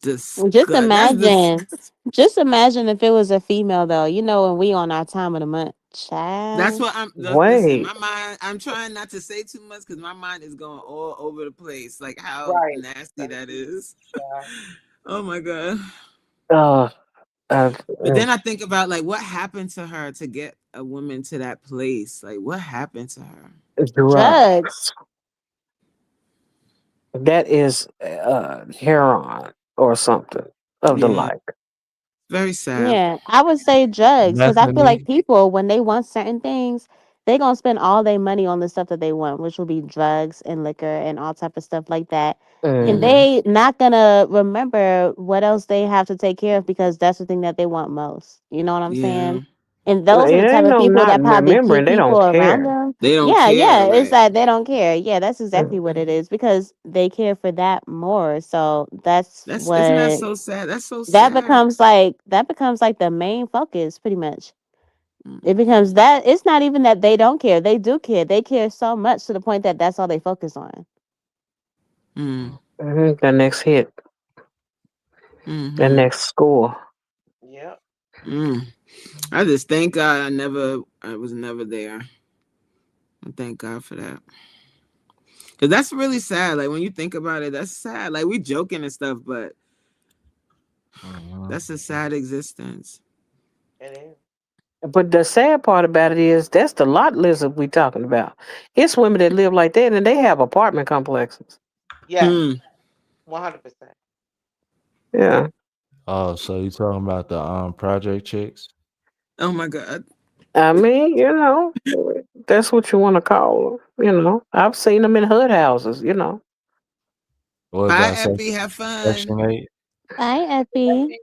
Just Disgust. That's imagine. Just imagine if it was a female though. You know, when we on our time of the month. That's Child. what I'm. Listen, Wait. my mind. I'm trying not to say too much because my mind is going all over the place. Like how Right. nasty that is. Yeah. Oh my god. Uh, But then I think about like what happened to her to get a woman to that place. Like what happened to her? drugs. Drugs. That is heroin or something of the Yeah, like. very sad. Yeah, I would say drugs because I feel like Bethany. people, when they want certain things, they gonna spend all their money on the stuff that they want, which will be drugs and liquor and all type of stuff like that. And Mm. Mm-hmm. they not gonna remember what else they have to take care of because that's the thing that they want most. You know what I'm Yeah, saying? And Well, those it are the type ain't of no people not that probably remembering. keep They people don't around care. them. they don't Yeah, care, yeah, it's right? that they don't care. Yeah, that's exactly what it Mm. is because they care for that more. So that's That's isn't that what so sad? That's so sad. that becomes like the main focus pretty much. It Mm-mm. becomes that it's not even that they don't care. They do care. They care so much to the point that that's all they focus on. Mm. The next hit, the Mm-hmm. next score. Yep. Mm. I just thank God I was never there. I thank God for that. Cause that's really sad. Like when you think about it, that's sad. Like we joking and stuff, but Mhm. that's a sad existence. It is. But the sad part about it is that's the lot lizard we talking about. It's women that live like that and they have apartment complexes. Yes. Hmm. 100%. Yeah. Oh, so you talking about the project chicks? Oh my God. I mean, that's what you want to call them. I've seen them in hood houses. What was Bye, that Effie. Have fun. section 8? Bye, Effie.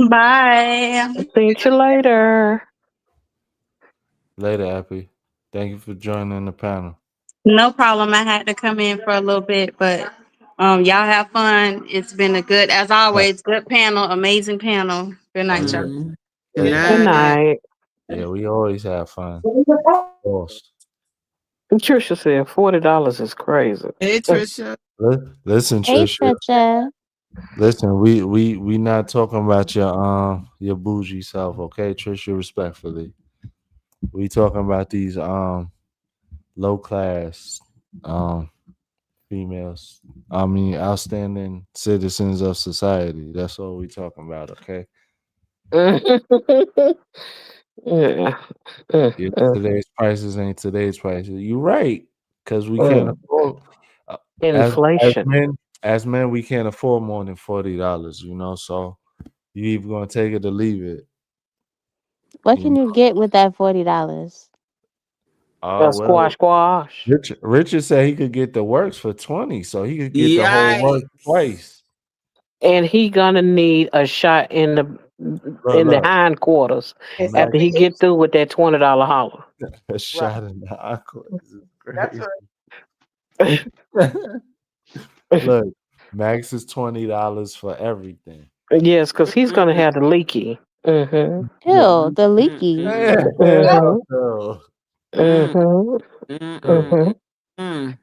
Bye. See you later. Later, Appy. Thank you for joining the panel. No problem. I had to come in for a little bit, but y'all have fun. It's been a good, as Uh, always, good panel, amazing panel. Good Oh night, yeah, y'all. Mm. Good later. Good night. night. Yeah, we always have fun. Of course. Trisha said $40 is crazy. Hey, Trisha. Listen, Hey, Trisha. Trisha. Listen, we not talking about your bougie self, okay, Trisha, respectfully. We talking about these low class um females. I mean outstanding citizens of society. That's all we talking about, okay? Yeah. Mm. Yesterday's prices ain't today's prices. You right, because we can't Mm. afford uh, as Inflation. men we can't afford more than $40. So you either gonna take it or leave it. What You can know? you get with that $40? A Well, squash. Richard said he could get the works for 20, so he could get the whole work Yikes. twice. And he gonna need a shot in the Look, hindquarters Is that Max, after the he itch? get through with that $20 holler. a Right. shot in the aqua. This is That's crazy. right. Look, Max is $20 for everything. Yes, because he's gonna Mm-mm. have the leaky. Mm-hmm. Ew, the leaky. Mm-mm. Hell Mm-hmm. no. Mm-mm. Mm-hmm. Mm-mm. Mm-hmm. Mm-mm.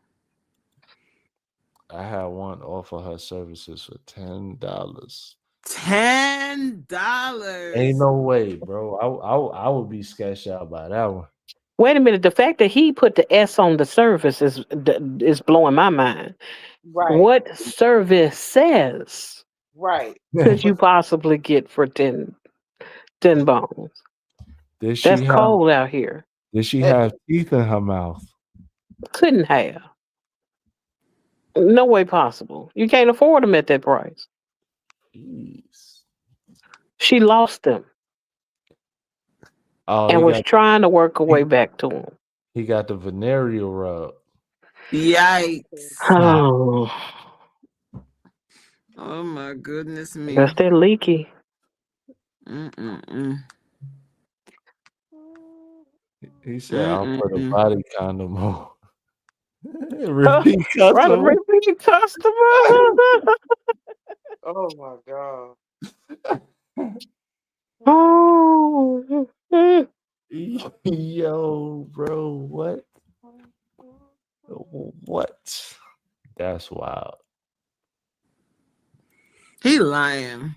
I had one offer her services for $10. Ain't $10. no way, bro. I would be sketched out by that one. Wait a minute. The fact that he put the S on the service is blowing my mind. Right. What service says Right. could you Was possibly get for 10 bones? did she That's have cold out here. did she it, have teeth in her mouth? Couldn't have. No way possible. You can't afford them at that price. Jeez. She lost them Oh, and was trying to work her way he, back to them. he got the venereal rub. Yikes. Oh, Oh my goodness me. that's that leaky. Mm-mm-mm. He said, "I'll put a Mm-mm-mm. body condom on." Repeat Right, a customer. repeat customer. oh my God. Oh, mm. Yo, bro, what? What? That's wild. He lying.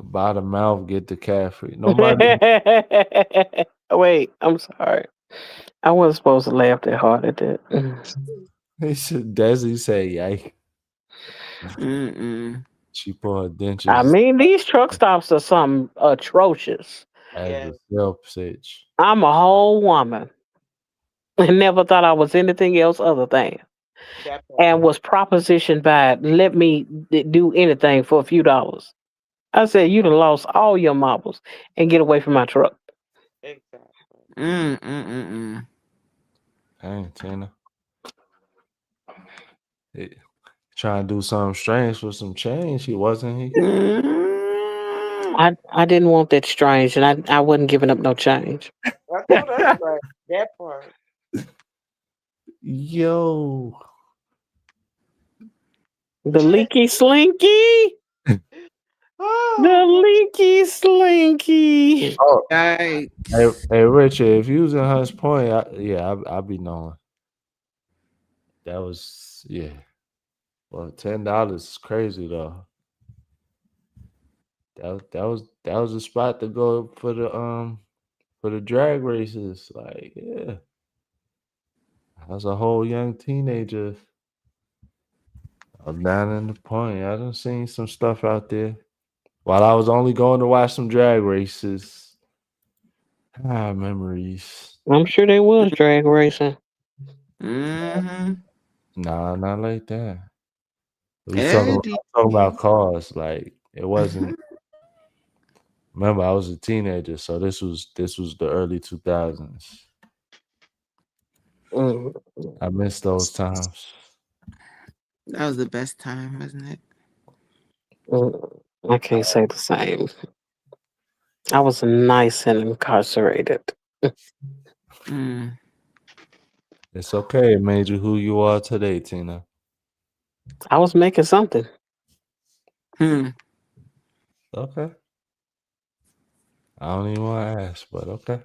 By the mouth, get the caffrey. Nobody. Wait, I'm sorry. I wasn't supposed to laugh that hard at that. He said, Desi say, "Yike." Mm-mm. She put her I dentures mean, these truck stops are something atrocious. as Yeah, the sales pitch. I'm a whole woman and never thought I was anything else other than. that part. And was propositioned by let me do anything for a few dollars. I said, you done lost all your marbles and get away from my truck. Exactly. Mm. Dang, Tina. It, trying to do something strange for some change. He wasn't he? I didn't want that strange, and I wasn't giving up no change. I know that's right. That part. Yo. The leaky slinky, the Oh, leaky slinky. Oh, Yikes. hey, Richard, if you was in Hunts Point, I'd be knowing. That was Well, $10 is crazy though. That was a spot to go for the drag races. Like, yeah. As a whole young teenager, I'm down in the point. I done seen some stuff out there. While I was only going to watch some drag races. Memories. I'm sure they was drag racing. Mm-hmm. Nah, not like that. We Eddie. talking about cars. Like it wasn't. Remember, I was a teenager, so this was the early 2000s. Mm, I miss those times. That was the best time, wasn't it? I can't say the same. I was nice and incarcerated. Mm. It's okay. It made you who you are today, Tina. I was making something. Hmm. Okay. I don't even want to ask, but okay.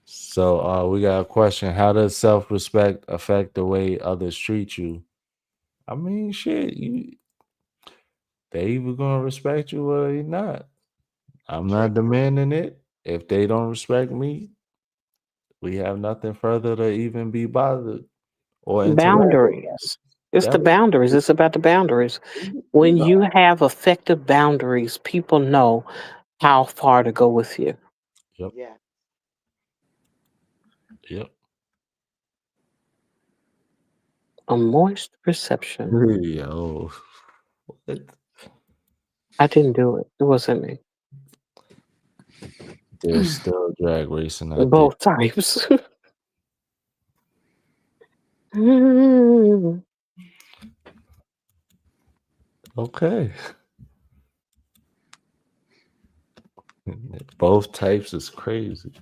So we got a question. How does self-respect affect the way others treat you? I mean, shit, they either gonna respect you or they not. I'm not demanding it. If they don't respect me, we have nothing further to even be bothered or interact. Boundaries. It's the That was, boundaries. It's about the boundaries. you When know. you have effective boundaries, people know how far to go with you. Yep. yeah. Yep. A moist reception. Yo, what? I didn't do it. It wasn't me. There's still drag racing out there. Both types. Mm. Okay. Both types is crazy.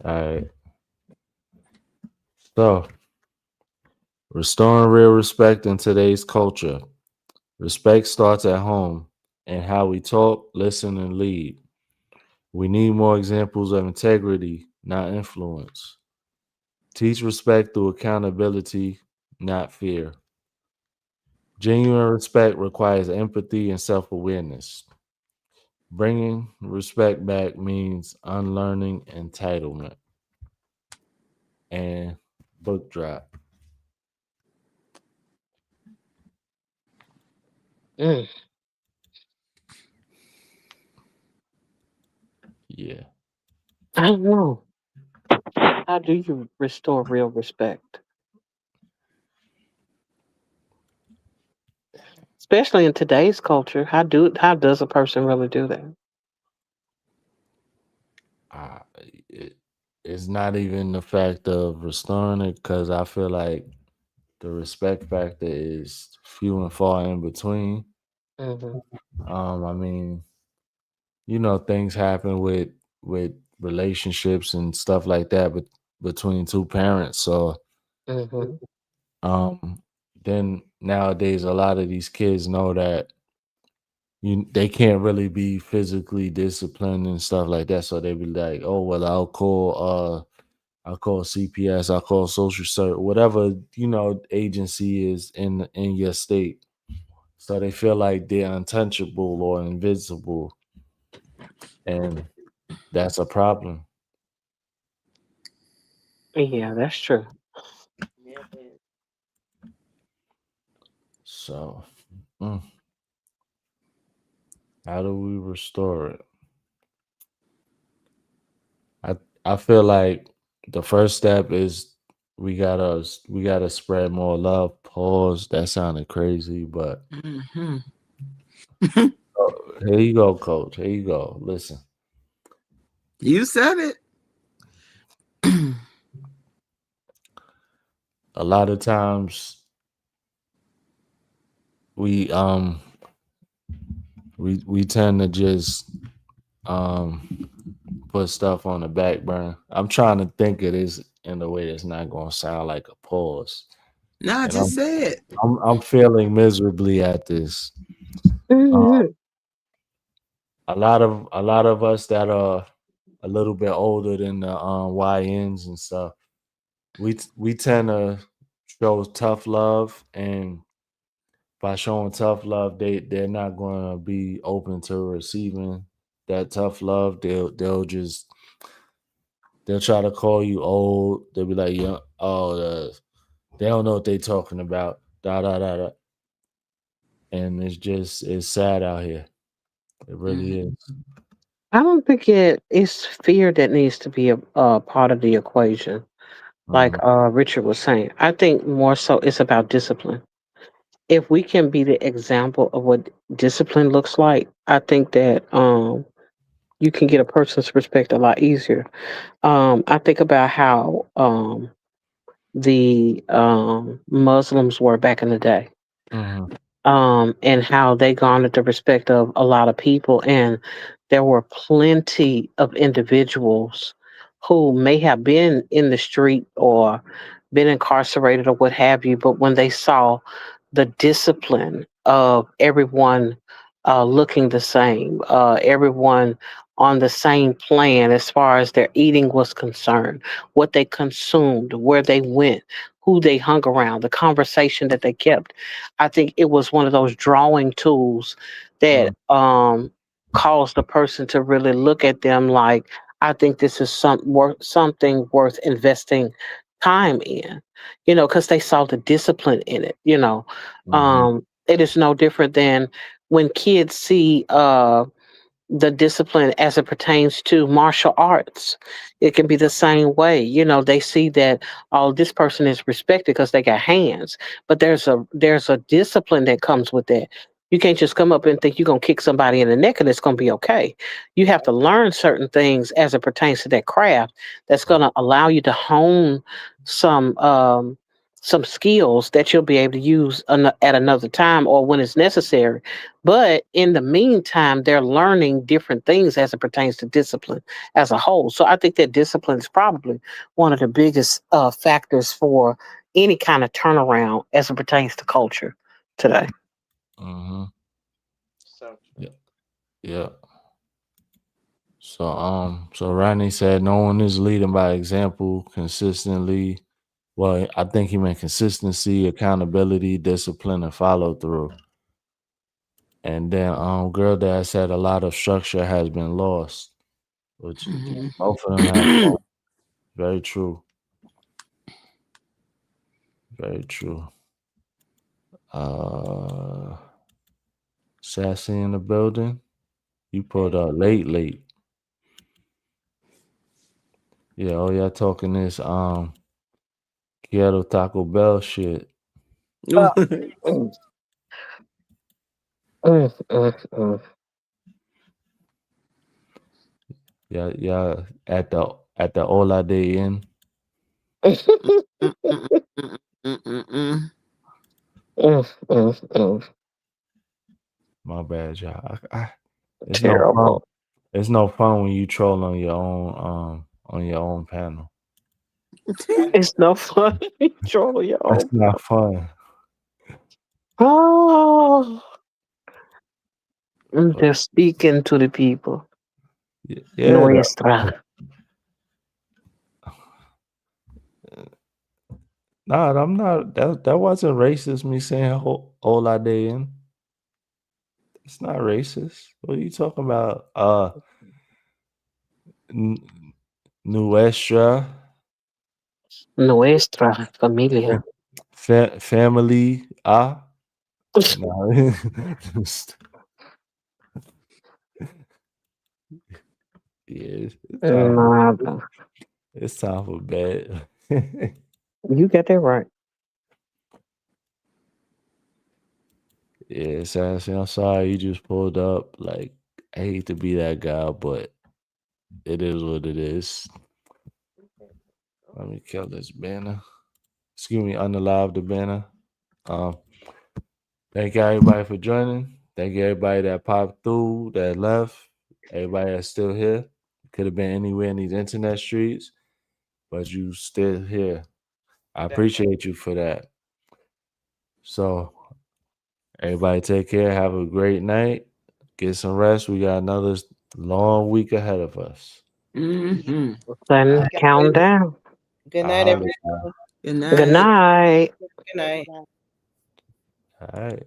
All right. So, restoring real respect in today's culture. Respect starts at home and how we talk, listen, and lead. We need more examples of integrity, not influence. Teach respect through accountability, not fear. Genuine respect requires empathy and self awareness. Bringing respect back means unlearning entitlement. And book drop. Mm. Yeah. I don't know. How do you restore real respect? Especially in today's culture, how does a person really do that? Uh, it, it's not even the fact of restoring it because I feel like the respect factor is few and far in between. Hmm. I mean, things happen with relationships and stuff like that, but between two parents. So, Hmm. um, then nowadays a lot of these kids know that they can't really be physically disciplined and stuff like that. So they be like, oh well, I'll call CPS, I'll call social service, whatever agency is in your state. So they feel like they're untouchable or invincible, and that's a problem. Yeah, that's true. Yeah, it is. So, mm, how do we restore it? I I feel like the first step is we gotta spread more love. Pause. That sounded crazy, but Hmm. here you go, coach. Here you go. Listen, You said it. a lot of times we we tend to just um put stuff on the back burner. I'm trying to think of this in a way that's not gonna sound like a pause. Nah, And just say it. I'm failing miserably at this. Uh, Mhm. a lot of us that are a little bit older than the YNs and stuff, we tend to show tough love, and by showing tough love, they're not going to be open to receiving that tough love. They'll try to call you old. They'll be like, yeah, oh, they don't know what they're talking about. Da da da da. And it's sad out here. It really is. I don't think it's fear that needs to be a part of the equation. Like Mhm, Richard was saying, I think more so it's about discipline. If we can be the example of what discipline looks like, I think that you can get a person's respect a lot easier. I think about how the Muslims were back in the day, mhm, and how they garnered the respect of a lot of people. And there were plenty of individuals who may have been in the street or been incarcerated or what have you, but when they saw the discipline of everyone looking the same, everyone on the same plan as far as their eating was concerned, what they consumed, where they went, who they hung around, the conversation that they kept. I think it was one of those drawing tools that mhm, caused the person to really look at them like, I think this is something worth investing time in, because they saw the discipline in it. mhm, It is no different than when kids see the discipline as it pertains to martial arts. It can be the same way. They see that, oh, this person is respected because they got hands, but there's a discipline that comes with that. You can't just come up and think you're gonna kick somebody in the neck and it's gonna be okay. You have to learn certain things as it pertains to that craft that's gonna allow you to hone some some skills that you'll be able to use at another time or when it's necessary. But in the meantime, they're learning different things as it pertains to discipline as a whole. So I think that discipline is probably one of the biggest factors for any kind of turnaround as it pertains to culture today. mhm. So true. Yeah, yeah. So Rodney said no one is leading by example consistently. Well, I think he meant consistency, accountability, discipline, and follow through. And then girl dad said a lot of structure has been lost, which Mhm. both of them have very true. Very true. Uh Sassy in the building. You pulled Hey, up late. Yeah, oh yeah, talking this Quiero Taco Bell shit. Uh, mm, mm, mm, mm. Yeah, yeah, at the Ola Day Inn. Mm, mm, mm, mm, mm, mm. Mm, mm, mm. My bad, y'all. It's no fun. Terrible. It's no fun when you troll on your own panel. It's no fun. Control your That's own not power. fun. Oh, But they're speaking to the people. yeah, Nuestra. nah, I'm not. That wasn't racist. Me saying Ola Day Inn. It's not racist. What are you talking about? N- Nuestra Nuestra familia. family. Ah, No. Yeah, Nada. it's time for bed. You get that right. Yeah, Sassy, I'm sorry you just pulled up. Like, I hate to be that guy, but it is what it is. Let me kill this banner. Excuse me, unalive the banner. Um, thank you everybody for joining. Thank you everybody that popped through, that left, everybody that's still here. Could have been anywhere in these internet streets, but you still here. I Definitely. appreciate you for that. So everybody take care. Have a great night. Get some rest. We got another long week ahead of us. Mm-hmm. Then You guys, count down. Good I night, holler, everybody. y'all. Good Good night. night. Good night. yeah. All right.